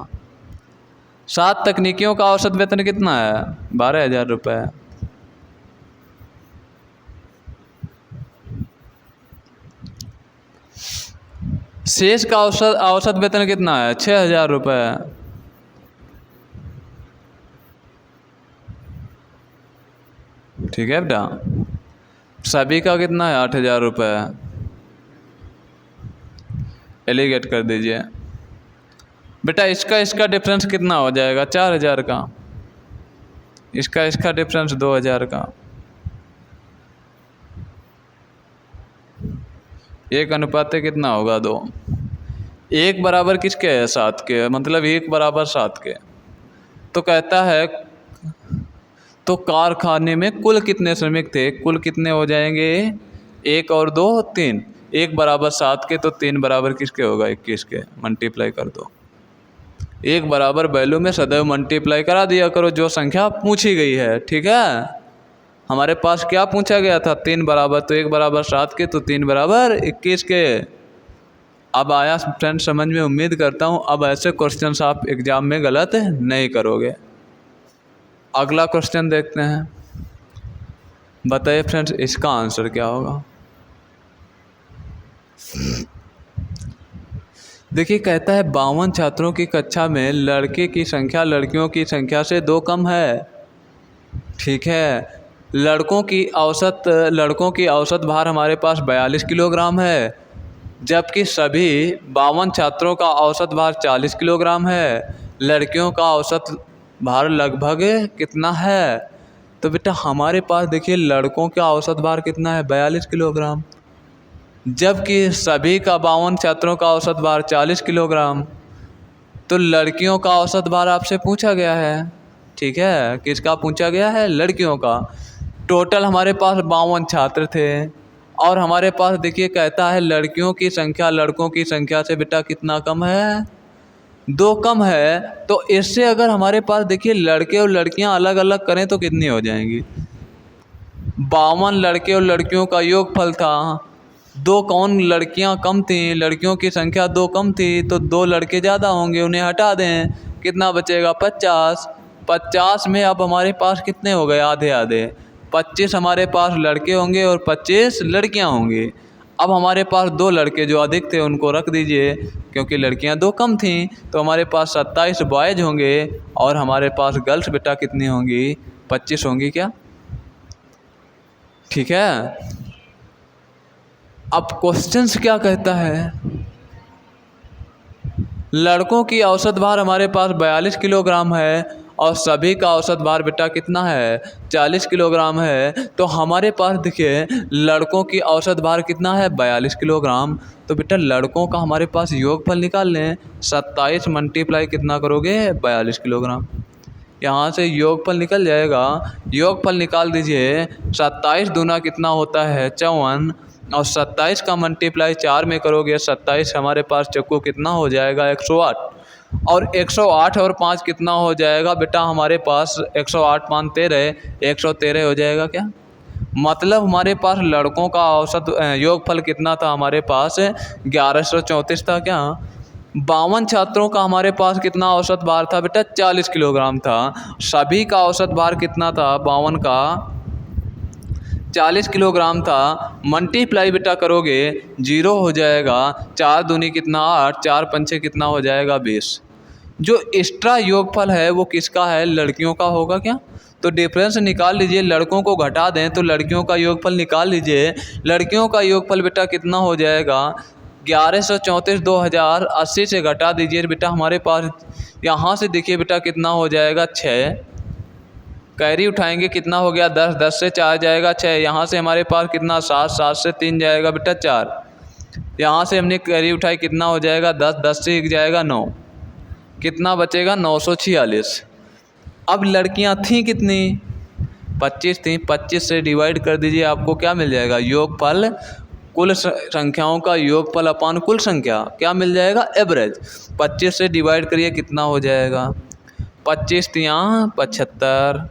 7 तकनीकियों का औसत वेतन कितना है? 12,000 रुपये। शेष का औसत वेतन कितना है? 6,000 रुपये। ठीक है बेटा, सभी का कितना है? 8,000 रुपये। एलिगेट कर दीजिए बेटा। इसका डिफरेंस कितना हो जाएगा? 4,000 का। इसका डिफरेंस 2,000 का। 1 अनुपात कितना होगा? 2। 1 बराबर किसके है? 7 के, मतलब 1 बराबर 7 के। तो कहता है तो कारखाने में कुल कितने श्रमिक थे? कुल कितने हो जाएंगे? 1 और 2 3। 1 बराबर 7 के, तो 3 बराबर किसके होगा? 21 के। मल्टीप्लाई कर दो। 1 बराबर वैल्यू में सदैव मल्टीप्लाई करा दिया करो जो संख्या पूछी गई है। ठीक है, हमारे पास क्या पूछा गया था? 3 बराबर, तो 1 बराबर 7 के, तो 3 बराबर 21 के। अब आया फ्रेंड समझ में? उम्मीद करता हूँ अब ऐसे क्वेश्चंस आप एग्जाम में गलत नहीं करोगे। अगला क्वेश्चन देखते हैं। बताइए फ्रेंड्स, इसका आंसर क्या होगा? देखिए, कहता है 52 छात्रों की कक्षा में लड़के की संख्या लड़कियों की संख्या से 2 कम है। ठीक है, लड़कों की औसत भार हमारे पास 42 किलोग्राम है, जबकि सभी 52 छात्रों का औसत भार 40 किलोग्राम है। लड़कियों का औसत भार लगभग कितना है? तो बेटा हमारे पास देखिए लड़कों का औसत भार कितना है? 42 किलोग्राम, जबकि सभी का 52 छात्रों का औसत भार 40 किलोग्राम। तो लड़कियों का औसत भार आपसे पूछा गया है। ठीक है, किसका पूछा गया है? लड़कियों का। टोटल हमारे पास 52 छात्र थे और हमारे पास देखिए कहता है लड़कियों की संख्या लड़कों की संख्या से बेटा कितना कम है? 2 कम है। तो इससे अगर हमारे पास देखिए लड़के और लड़कियां अलग अलग करें तो कितनी हो जाएंगी? 52 लड़के और लड़कियों का योगफल था। 2 कौन लड़कियां कम थीं? लड़कियों की संख्या 2 कम थी, तो 2 लड़के ज़्यादा होंगे, उन्हें हटा दें, कितना बचेगा? 50। 50 में अब हमारे पास कितने हो गए? आधे आधे। 25 हमारे पास लड़के होंगे और 25 लड़कियां होंगी। अब हमारे पास 2 लड़के जो अधिक थे उनको रख दीजिए, क्योंकि लड़कियां 2 कम थीं, तो हमारे पास 27 बॉयज़ होंगे और हमारे पास गर्ल्स बेटा कितनी होंगी? 25 होंगी क्या? ठीक है, अब क्वेश्चंस क्या कहता है? लड़कों की औसत भार हमारे पास 42 किलोग्राम है और सभी का औसत भार बेटा कितना है? 40 किलोग्राम है। तो हमारे पास देखिए लड़कों की औसत भार कितना है? 42 किलोग्राम। तो बेटा लड़कों का हमारे पास योगफल निकाल लें। 27 मल्टीप्लाई कितना करोगे? 42 किलोग्राम। यहाँ से योगफल निकल जाएगा। योगफल निकाल दीजिए। 27 दूना कितना होता है? 54, और 27 का मल्टीप्लाई 4 में करोगे। 27 हमारे पास चक्कू कितना हो जाएगा? 108। और 108 और 5 कितना हो जाएगा बेटा? हमारे पास 108 5 13, 113 हो जाएगा क्या? मतलब हमारे पास लड़कों का औसत योगफल कितना था? हमारे पास 1134 था क्या? 52 छात्रों का हमारे पास कितना औसत भार था बेटा? 40 किलोग्राम था। सभी का औसत भार कितना था? 52 का 40 किलोग्राम था। मल्टीप्लाई बेटा करोगे 0 हो जाएगा। 4 दूनी कितना? 8, 4 पंचे कितना हो जाएगा? 20। जो एक्स्ट्रा योगफल है वो किसका है? लड़कियों का होगा क्या? तो डिफरेंस निकाल लीजिए। लड़कों को घटा दें तो लड़कियों का योगफल निकाल लीजिए। लड़कियों का योगफल बेटा कितना हो जाएगा? 1134 2080 से घटा दीजिए बेटा। हमारे पास यहाँ से देखिए बेटा कितना हो जाएगा? 6। कैरी उठाएंगे कितना हो गया? 10, 10 से 4 जाएगा 6। यहाँ से हमारे पास कितना? 7, 7 से 3 जाएगा बेटा 4। यहाँ से हमने कैरी उठाई कितना हो जाएगा? 10, 10 से 1 जाएगा 9। कितना बचेगा? 946। अब लड़कियाँ थीं कितनी? 25 थीं। 25 से डिवाइड कर दीजिए, आपको क्या मिल जाएगा? योगफल कुल संख्याओं का योगफल अपान कुल संख्या क्या मिल जाएगा? एवरेज। 25 से डिवाइड करिए कितना हो जाएगा? 25 तियाँ 75,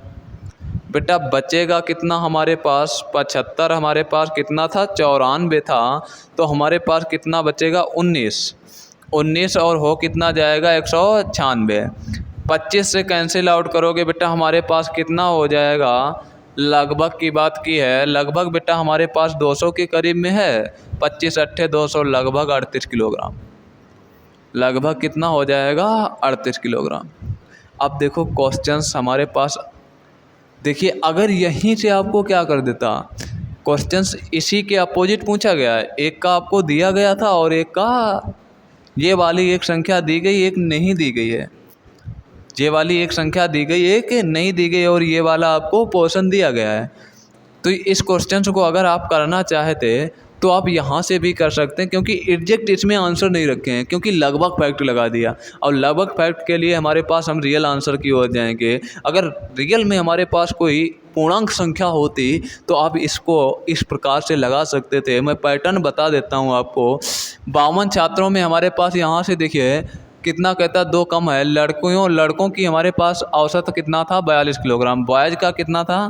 बेटा बचेगा कितना हमारे पास, 75 हमारे पास कितना था, 94 था, तो हमारे पास कितना बचेगा 19 और हो कितना जाएगा 196। 25 से कैंसिल आउट करोगे बेटा हमारे पास कितना हो जाएगा, लगभग की बात की है, लगभग बेटा हमारे पास 200 के करीब में है। 25 अट्ठे 200, लगभग 38 किलोग्राम, लगभग कितना हो जाएगा 38 किलोग्राम। अब देखो क्वेश्चंस हमारे पास, देखिए अगर यहीं से आपको क्या कर देता, क्वेश्चंस इसी के अपोजिट पूछा गया है, एक का आपको दिया गया था और एक का ये वाली एक संख्या दी गई, एक नहीं दी गई है, ये वाली एक संख्या दी गई, एक नहीं दी गई, और ये वाला आपको पोर्शन दिया गया है। तो इस क्वेश्चन को अगर आप करना चाहते तो आप यहाँ से भी कर सकते हैं, क्योंकि एग्जैक्ट इसमें आंसर नहीं रखे हैं, क्योंकि लगभग फैक्ट लगा दिया, और लगभग फैक्ट के लिए हमारे पास हम रियल आंसर की ओर जाएंगे। अगर रियल में हमारे पास कोई पूर्णांक संख्या होती तो आप इसको इस प्रकार से लगा सकते थे। मैं पैटर्न बता देता हूँ आपको। 52 छात्रों में हमारे पास यहाँ से देखिए कितना कहता, 2 कम है। लड़कों की हमारे पास औसत कितना था 42 किलोग्राम, बॉयज़ का कितना था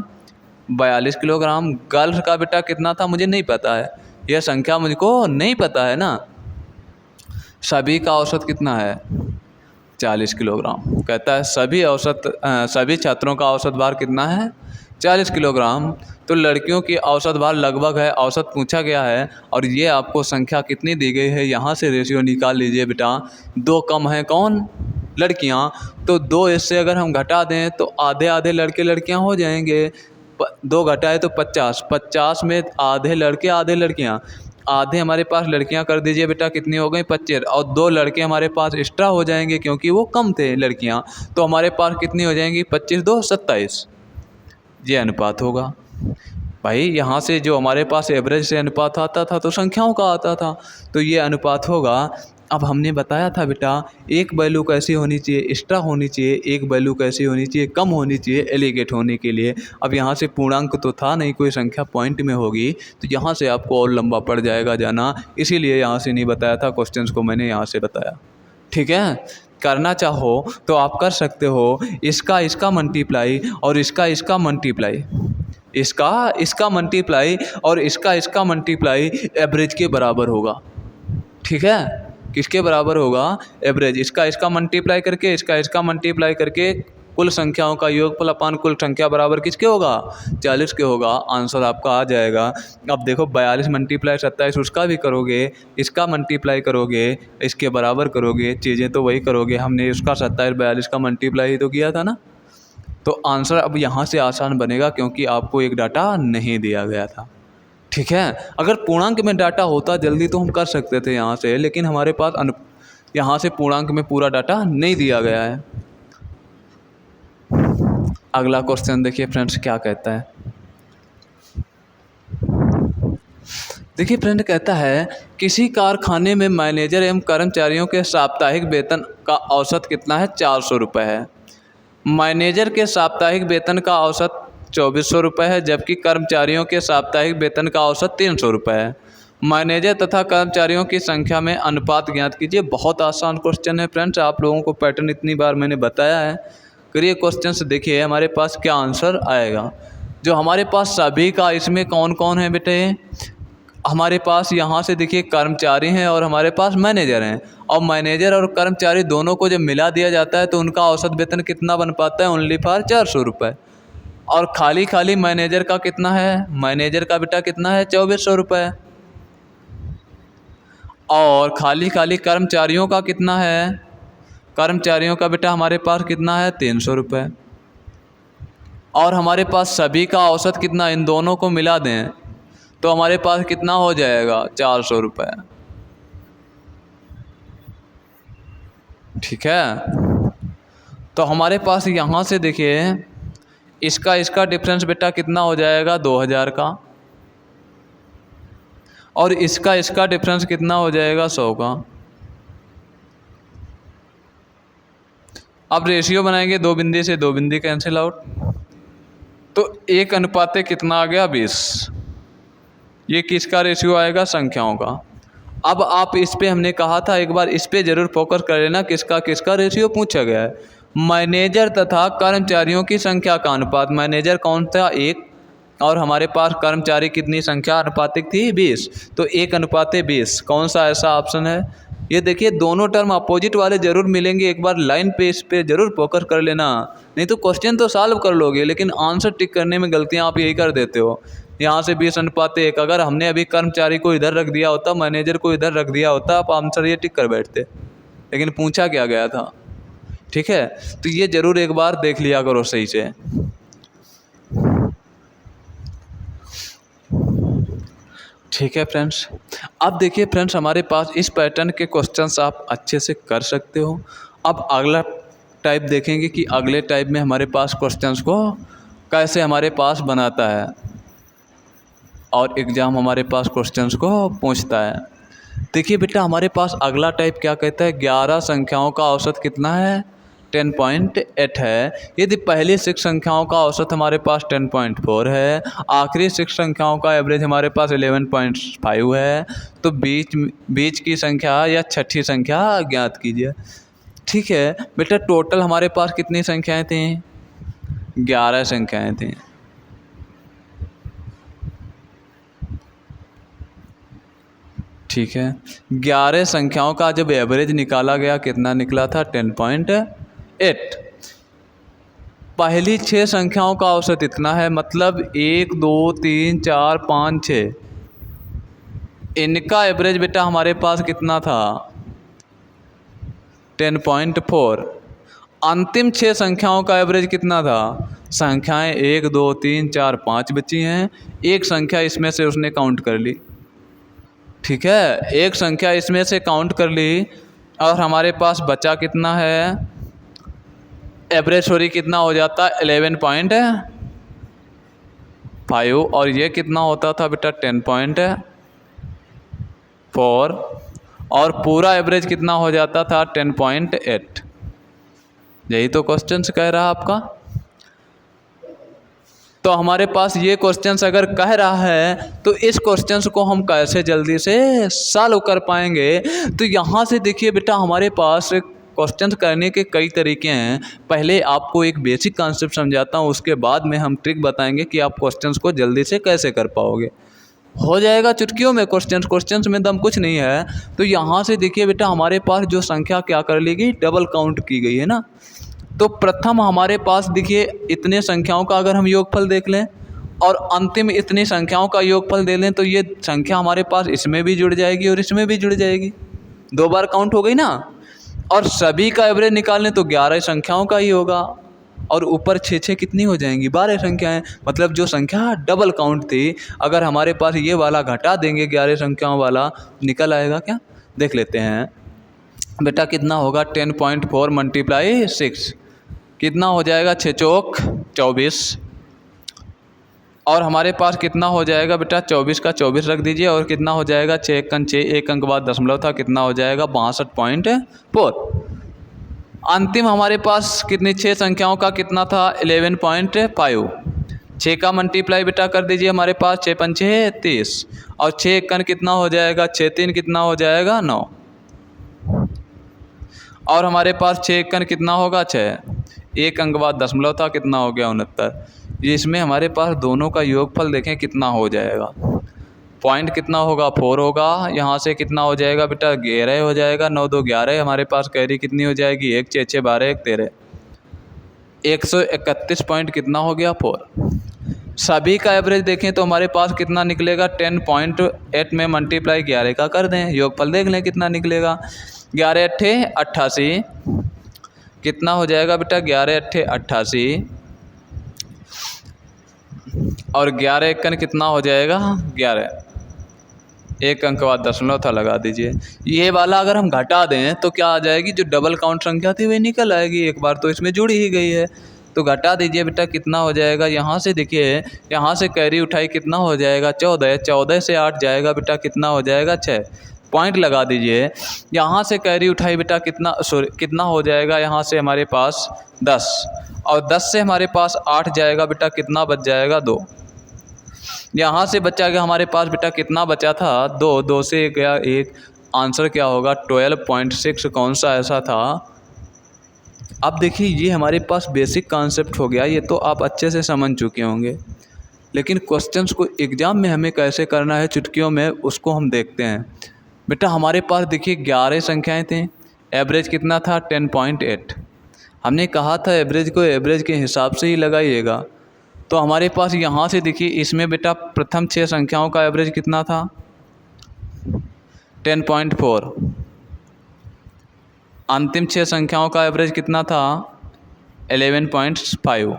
42 किलोग्राम, गर्ल्स का बेटा कितना था मुझे नहीं पता है, यह संख्या मुझको नहीं पता है ना। सभी का औसत कितना है 40 किलोग्राम, कहता है सभी छात्रों का औसत भार कितना है 40 किलोग्राम। तो लड़कियों की औसत भार लगभग है, औसत पूछा गया है, और ये आपको संख्या कितनी दी गई है, यहाँ से रेशियो निकाल लीजिए बेटा। 2 कम है कौन, लड़कियाँ, तो 2 इससे अगर हम घटा दें तो आधे आधे लड़के लड़कियाँ हो जाएंगे। 2 घटाए तो 50 में आधे लड़के आधे लड़कियाँ, आधे हमारे पास लड़कियां कर दीजिए बेटा, कितनी हो गई 25, और 2 लड़के हमारे पास एक्स्ट्रा हो जाएंगे क्योंकि वो कम थे लड़कियां, तो हमारे पास कितनी हो जाएंगी 25 2 27। ये अनुपात होगा भाई। यहाँ से जो हमारे पास एवरेज से अनुपात आता था तो संख्याओं का आता था, तो ये अनुपात होगा। अब हमने बताया था बेटा एक वैल्यू कैसी होनी चाहिए, एक्स्ट्रा होनी चाहिए, एक वैल्यू कैसी होनी चाहिए, कम होनी चाहिए एलिगेट होने के लिए। अब यहाँ से पूर्णांक तो था नहीं, कोई संख्या पॉइंट में होगी, तो यहाँ से आपको और लंबा पड़ जाएगा जाना, इसीलिए यहाँ से नहीं बताया था, क्वेश्चंस को मैंने यहाँ से बताया। ठीक है, करना चाहो तो आप कर सकते हो, इसका मल्टीप्लाई और इसका मल्टीप्लाई, इसका मल्टीप्लाई और इसका मल्टीप्लाई एवरेज के बराबर होगा। ठीक है, किसके बराबर होगा, एवरेज। इसका मल्टीप्लाई करके इसका मल्टीप्लाई करके कुल संख्याओं का योगफल अपान कुल संख्या बराबर किसके होगा 40 के होगा। आंसर आपका आ जाएगा। अब देखो 42 मल्टीप्लाई 27 उसका भी करोगे, इसका मल्टीप्लाई करोगे, इसके बराबर करोगे, चीज़ें तो वही करोगे, हमने उसका 27 42 का मल्टीप्लाई ही तो किया था ना। तो आंसर अब यहाँ से आसान बनेगा क्योंकि आपको एक डाटा नहीं दिया गया था। ठीक है, अगर पूर्णांक में डाटा होता जल्दी तो हम कर सकते थे यहाँ से, लेकिन हमारे पास यहाँ से पूर्णांक में पूरा डाटा नहीं दिया गया है। अगला क्वेश्चन देखिए फ्रेंड्स क्या कहता है। देखिए फ्रेंड, कहता है किसी कारखाने में मैनेजर एवं कर्मचारियों के साप्ताहिक वेतन का औसत कितना है 400 रुपये है। मैनेजर के साप्ताहिक वेतन का औसत 2400 रुपये है, जबकि कर्मचारियों के साप्ताहिक वेतन का औसत 300 रुपये है। मैनेजर तथा कर्मचारियों की संख्या में अनुपात ज्ञात कीजिए। बहुत आसान क्वेश्चन है फ्रेंड्स, आप लोगों को पैटर्न इतनी बार मैंने बताया है। करिए क्वेश्चन से, देखिए हमारे पास क्या आंसर आएगा। जो हमारे पास सभी का, इसमें कौन कौन है बेटे, हमारे पास यहाँ से देखिए कर्मचारी हैं और हमारे पास मैनेजर हैं, और मैनेजर और कर्मचारी दोनों को जब मिला दिया जाता है तो उनका औसत वेतन कितना बन पाता है, ओनली फॉर 400 रुपये। और खाली मैनेजर का कितना है, मैनेजर का बेटा कितना है 2400 रुपये। और खाली कर्मचारियों का कितना है, कर्मचारियों का बेटा हमारे पास कितना है 300 रुपये। और हमारे पास सभी का औसत कितना, इन दोनों को मिला दें तो हमारे पास कितना हो जाएगा 400 रुपये। ठीक है, तो हमारे पास यहाँ से देखिए इसका डिफरेंस बेटा कितना हो जाएगा 2000 का, और इसका डिफरेंस कितना हो जाएगा 100 का। अब रेशियो बनाएंगे, 2 बिंदी से 2 बिंदी कैंसिल आउट, तो 1 अनुपाते कितना आ गया 20। ये किसका रेशियो आएगा, संख्याओं का। अब आप इस पे, हमने कहा था एक बार, इस पे ज़रूर फोकस कर लेना, किसका रेशियो पूछा गया है। मैनेजर तथा कर्मचारियों की संख्या का अनुपात, मैनेजर कौन था 1 और हमारे पास कर्मचारी कितनी संख्या अनुपातिक थी 20, तो 1:20। कौन सा ऐसा ऑप्शन है? ये देखिए दोनों टर्म अपोजिट वाले जरूर मिलेंगे, एक बार लाइन पे इस पे जरूर फोकस कर लेना, नहीं तो क्वेश्चन तो सॉल्व कर लोगे लेकिन आंसर टिक करने में गलतियां आप यही कर देते हो। यहाँ से 20:1, अगर हमने अभी कर्मचारी को इधर रख दिया होता, मैनेजर को इधर रख दिया होता, आप आंसर ये टिक कर बैठते, लेकिन पूछा क्या गया था। ठीक है, तो ये जरूर एक बार देख लिया करो सही से। ठीक है फ्रेंड्स, अब देखिए फ्रेंड्स हमारे पास इस पैटर्न के क्वेश्चंस आप अच्छे से कर सकते हो। अब अगला टाइप देखेंगे कि अगले टाइप में हमारे पास क्वेश्चंस को कैसे हमारे पास बनाता है और एग्ज़ाम हमारे पास क्वेश्चंस को पूछता है। देखिए बेटा हमारे पास अगला टाइप क्या कहता है, 11 संख्याओं का औसत कितना है 10.8 है। यदि पहली 6 संख्याओं का औसत हमारे पास 10.4 है, आखिरी 6 संख्याओं का एवरेज हमारे पास 11.5 है, तो बीच की संख्या या छठी संख्या ज्ञात कीजिए। ठीक है बेटा, टोटल हमारे पास कितनी संख्याएं थी? 11 संख्याएं थी। ठीक है, 11 संख्याओं का जब एवरेज निकाला गया कितना निकला था 10.8। पहली 6 संख्याओं का औसत इतना है, मतलब 1 2 3 4 5 6, इनका एवरेज बेटा हमारे पास कितना था 10.4। अंतिम 6 संख्याओं का एवरेज कितना था? संख्याएं 1 2 3 4 5 बची हैं, एक संख्या इसमें से उसने काउंट कर ली। ठीक है, एक संख्या इसमें से काउंट कर ली और हमारे पास बचा कितना है, एवरेज सॉरी कितना हो जाता है 11.5 और ये कितना होता था बेटा 10.4 और पूरा एवरेज कितना हो जाता था 10.8। यही तो क्वेश्चन कह रहा आपका। तो हमारे पास ये क्वेश्चंस अगर कह रहा है तो इस क्वेश्चंस को हम कैसे जल्दी से सॉल्व कर पाएंगे। तो यहाँ से देखिए बेटा हमारे पास क्वेश्चंस करने के कई तरीके हैं। पहले आपको एक बेसिक कॉन्सेप्ट समझाता हूँ, उसके बाद में हम ट्रिक बताएंगे कि आप क्वेश्चंस को जल्दी से कैसे कर पाओगे। हो जाएगा चुटकियों में क्वेश्चंस में दम कुछ नहीं है। तो यहाँ से देखिए बेटा हमारे पास जो संख्या क्या कर ली गई, डबल काउंट की गई है ना। तो प्रथम हमारे पास देखिए इतने संख्याओं का अगर हम योगफल देख लें और अंतिम इतनी संख्याओं का योगफल दे लें तो ये संख्या हमारे पास इसमें भी जुड़ जाएगी और इसमें भी जुड़ जाएगी, 2 बार काउंट हो गई ना। और सभी का एवरेज निकाल लें तो 11 संख्याओं का ही होगा और ऊपर 6 कितनी हो जाएंगी 12 संख्याएं। मतलब जो संख्या डबल काउंट थी, अगर हमारे पास ये वाला घटा देंगे 11 संख्याओं वाला, निकल आएगा क्या, देख लेते हैं बेटा कितना होगा 10.4 × 6 कितना हो जाएगा 6 चौक 24 और हमारे पास कितना हो जाएगा बेटा 24 का 24 रख दीजिए और कितना हो जाएगा 6 × 6, एक अंक बाद दशमलव था, कितना हो जाएगा 62.4। अंतिम हमारे पास कितनी 6 संख्याओं का कितना था 11.5, 6 का मल्टीप्लाई बेटा कर दीजिए हमारे पास 6 × 5 = 30 और 6 एकन कितना हो जाएगा 6 3 कितना हो जाएगा 9 और हमारे पास 6 एकन कितना होगा 6, एक अंक बाद दशमलव था, कितना हो गया 69। इसमें हमारे पास दोनों का योगफल देखें कितना हो जाएगा, पॉइंट कितना होगा 4 होगा, यहाँ से कितना हो जाएगा बेटा 11 हो जाएगा, 9 2 11, हमारे पास कैरी कितनी हो जाएगी 1 6 6 12 1 13, 131 पॉइंट कितना हो गया 4। सभी का एवरेज देखें तो हमारे पास कितना निकलेगा 10.8 में मल्टीप्लाई 11 का कर दें, योगफल देख लें कितना निकलेगा 11 × 8 = 88, कितना हो जाएगा बेटा 11 × 8 = 88 और 11 एकन कितना हो जाएगा 11, एक अंक बाद दशमलव था लगा दीजिए। ये वाला अगर हम घटा दें तो क्या आ जाएगी, जो डबल काउंट संख्या थी वही निकल आएगी, एक बार तो इसमें जुड़ी ही गई है। तो घटा दीजिए बेटा कितना हो जाएगा, यहाँ से देखिए यहाँ से कैरी उठाई कितना हो जाएगा 14, 14 से 8 जाएगा बेटा कितना हो जाएगा 6, पॉइंट लगा दीजिए। यहाँ से कैरी उठाई बेटा कितना हो जाएगा, यहाँ से हमारे पास 10 और 10 से हमारे पास 8 जाएगा बेटा कितना बच जाएगा 2, यहाँ से बचा गया हमारे पास बेटा कितना बचा था 2, 2 से गया 1, आंसर क्या होगा 12.6। कौन सा ऐसा था अब देखिए ये हमारे पास बेसिक कॉन्सेप्ट हो गया, ये तो आप अच्छे से समझ चुके होंगे। लेकिन क्वेश्चंस को एग्ज़ाम में हमें कैसे करना है चुटकियों में, उसको हम देखते हैं। बेटा हमारे पास देखिए 11 संख्याएं थीं, एवरेज कितना था 10.8। हमने कहा था एवरेज को एवरेज के हिसाब से ही लगाइएगा। तो हमारे पास यहाँ से देखिए इसमें बेटा प्रथम 6 संख्याओं का एवरेज कितना था 10.4, अंतिम 6 संख्याओं का एवरेज कितना था 11.5।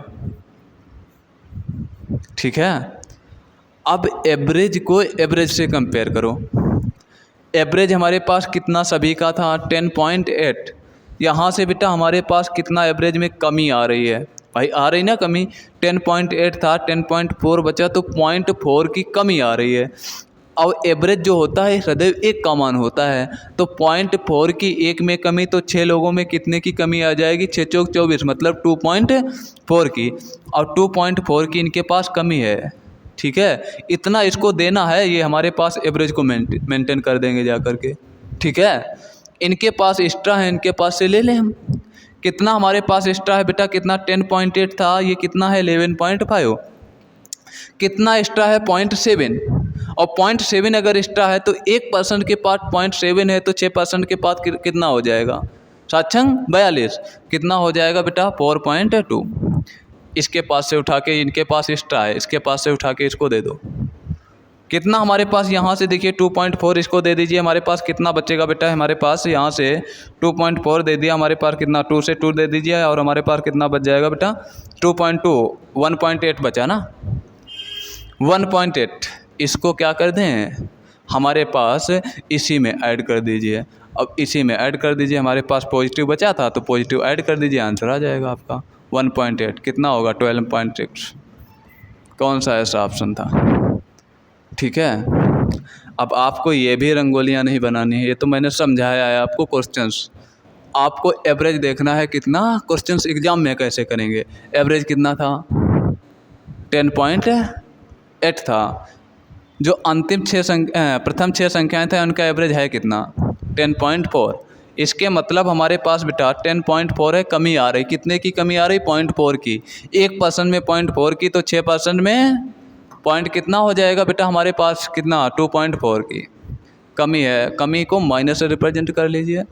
ठीक है, अब एवरेज को एवरेज से कंपेयर करो। एवरेज हमारे पास कितना सभी का था 10.8। यहाँ से बेटा हमारे पास कितना एवरेज में कमी आ रही है, भाई आ रही ना कमी। 10.8 था, 10.4 बचा, तो 0.4 की कमी आ रही है। अब एवरेज जो होता है सदैव एक का मान होता है, तो 0.4 की एक में कमी, तो 6 लोगों में कितने की कमी आ जाएगी 6 चौक 24, मतलब 2.4 की। और 2.4 की इनके पास कमी है। ठीक है, इतना इसको देना है, ये हमारे पास एवरेज को मेंटेन कर देंगे जा कर के। ठीक है, इनके पास एक्स्ट्रा है, इनके पास से ले लें हम। कितना हमारे पास एक्स्ट्रा है बेटा, कितना 10.8 था, ये कितना है 11.5। कितना एक्स्ट्रा है 0.7, और 0.7 अगर एक्स्ट्रा है तो 1% के पास 0.7 है, तो 6% के पास कितना हो जाएगा 7×42, कितना हो जाएगा बेटा 4.2। इसके पास से उठा के, इनके पास एक्स्ट्रा है, इसके पास से उठा के इसको दे दो। कितना हमारे पास यहाँ से देखिए 2.4 इसको दे दीजिए, हमारे पास कितना बचेगा बेटा, हमारे पास यहाँ से 2.4 दे दिया, हमारे पास कितना 2 से 2 दे दीजिए, और हमारे पास कितना बच जाएगा बेटा 2.2, 1.8 बचा ना 1.8। इसको क्या कर दें हमारे पास इसी में ऐड कर दीजिए। अब इसी में ऐड कर दीजिए, हमारे पास पॉजिटिव बचा था तो पॉजिटिव ऐड कर दीजिए, आंसर आ जाएगा आपका 1.8 कितना होगा 12.6। कौन सा ऐसा ऑप्शन था। ठीक है, अब आपको ये भी रंगोलियाँ नहीं बनानी है, ये तो मैंने समझाया है आपको क्वेश्चंस। आपको एवरेज देखना है कितना, क्वेश्चंस एग्जाम में कैसे करेंगे। एवरेज कितना था 10.8 था। जो अंतिम प्रथम 6 संख्याएं थे उनका एवरेज है कितना 10.4। इसके मतलब हमारे पास बेटा 10.4 है, कमी आ रही। कितने की कमी आ रही 0.4 की। 1% में 0.4 की, तो 6% में पॉइंट कितना हो जाएगा बेटा हमारे पास कितना 2.4 की कमी है। कमी को माइनस से रिप्रेजेंट कर लीजिए।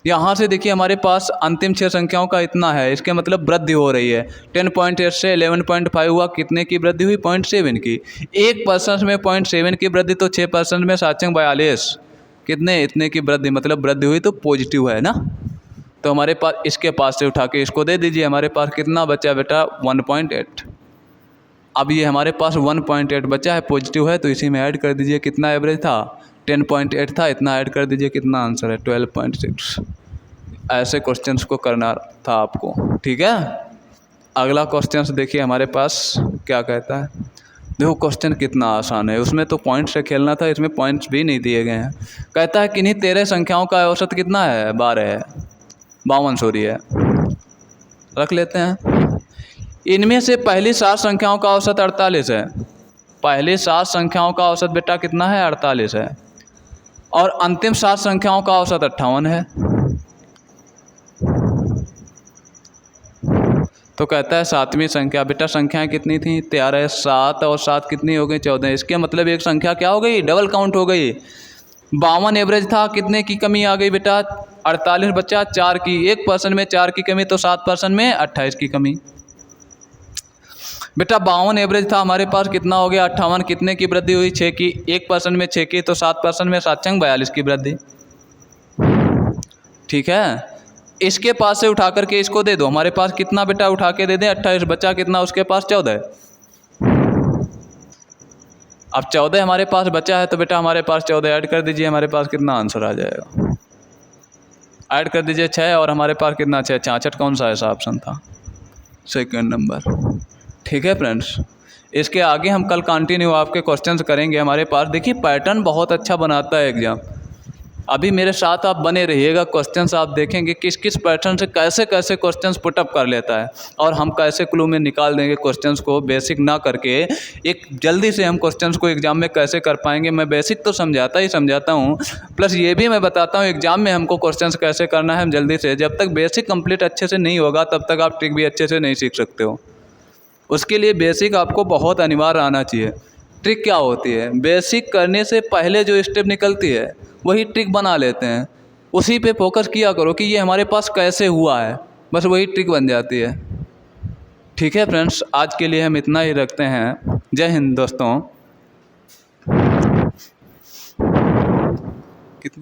यहाँ से देखिए हमारे पास अंतिम 6 संख्याओं का इतना है, इसके मतलब वृद्धि हो रही है। 10.8 से 11.5 हुआ, कितने की वृद्धि हुई 0.7 की। 1% में 0.7 की वृद्धि, तो 6% में 7×42 कितने इतने की वृद्धि, मतलब वृद्धि हुई तो पॉजिटिव है ना। तो हमारे पास इसके पास से उठा के इसको दे दीजिए, हमारे पास कितना बचा बेटा 1.8। अब ये हमारे पास 1.8 बचा है, पॉजिटिव है, तो इसी में ऐड कर दीजिए। कितना एवरेज था 10.8 था, इतना ऐड कर दीजिए, कितना आंसर है 12.6। ऐसे क्वेश्चंस को करना था आपको। ठीक है, अगला क्वेश्चन देखिए हमारे पास क्या कहता है। देखो क्वेश्चन कितना आसान है, उसमें तो पॉइंट से खेलना था, इसमें पॉइंट्स भी नहीं दिए गए हैं। कहता है किन्हीं 13 संख्याओं का औसत कितना है 12 है 52 सॉरी है, रख लेते हैं। इनमें से पहली 7 संख्याओं का औसत 48 है। पहली 7 संख्याओं का औसत बेटा कितना है 48 है, और अंतिम 7 संख्याओं का औसत 58 है। तो कहता है 7वीं संख्या, बेटा संख्याएं कितनी थी 13, 7 और 7 कितनी हो गई 14। इसके मतलब एक संख्या क्या हो गई डबल काउंट हो गई। 52 एवरेज था, कितने की कमी आ गई बेटा 48 बचा 4 की। 1% में 4 की कमी, तो 7% में 28 की कमी। बेटा 52 एवरेज था, हमारे पास कितना हो गया 58, कितने की वृद्धि हुई 6 की। 1% में 6 की, तो 7% में 7×42 की वृद्धि। ठीक है, इसके पास से उठा करके इसको दे दो, हमारे पास कितना बेटा उठा के दे दें 28 बचा कितना उसके पास 14। अब 14 हमारे पास बचा है, तो बेटा हमारे पास 14 ऐड कर दीजिए, हमारे पास कितना आंसर आ जाएगा। ऐड कर दीजिए 6, और हमारे पास कितना 6 66 कौन सा ऐसा ऑप्शन था सेकंड नंबर। ठीक है फ्रेंड्स, इसके आगे हम कल कंटिन्यू आपके क्वेश्चंस करेंगे। हमारे पास देखिए पैटर्न बहुत अच्छा बनाता है एग्जाम। अभी मेरे साथ आप बने रहिएगा, क्वेश्चंस आप देखेंगे किस किस पैटर्न से कैसे कैसे क्वेश्चंस पुटअप कर लेता है और हम कैसे क्लू में निकाल देंगे क्वेश्चंस को बेसिक ना करके। एक जल्दी से हम क्वेश्चंस को एग्ज़ाम में कैसे कर पाएंगे। मैं बेसिक तो समझाता ही समझाता हूँ, प्लस ये भी मैं बताता हूँ एग्ज़ाम में हमको क्वेश्चंस कैसे करना है। हम जल्दी से, जब तक बेसिक कंप्लीट अच्छे से नहीं होगा तब तक आप ट्रिक भी अच्छे से नहीं सीख सकते हो। उसके लिए बेसिक आपको बहुत अनिवार्य आना चाहिए। ट्रिक क्या होती है, बेसिक करने से पहले जो स्टेप निकलती है वही ट्रिक बना लेते हैं। उसी पे फोकस किया करो कि ये हमारे पास कैसे हुआ है, बस वही ट्रिक बन जाती है। ठीक है फ्रेंड्स, आज के लिए हम इतना ही रखते हैं। जय हिंद दोस्तों।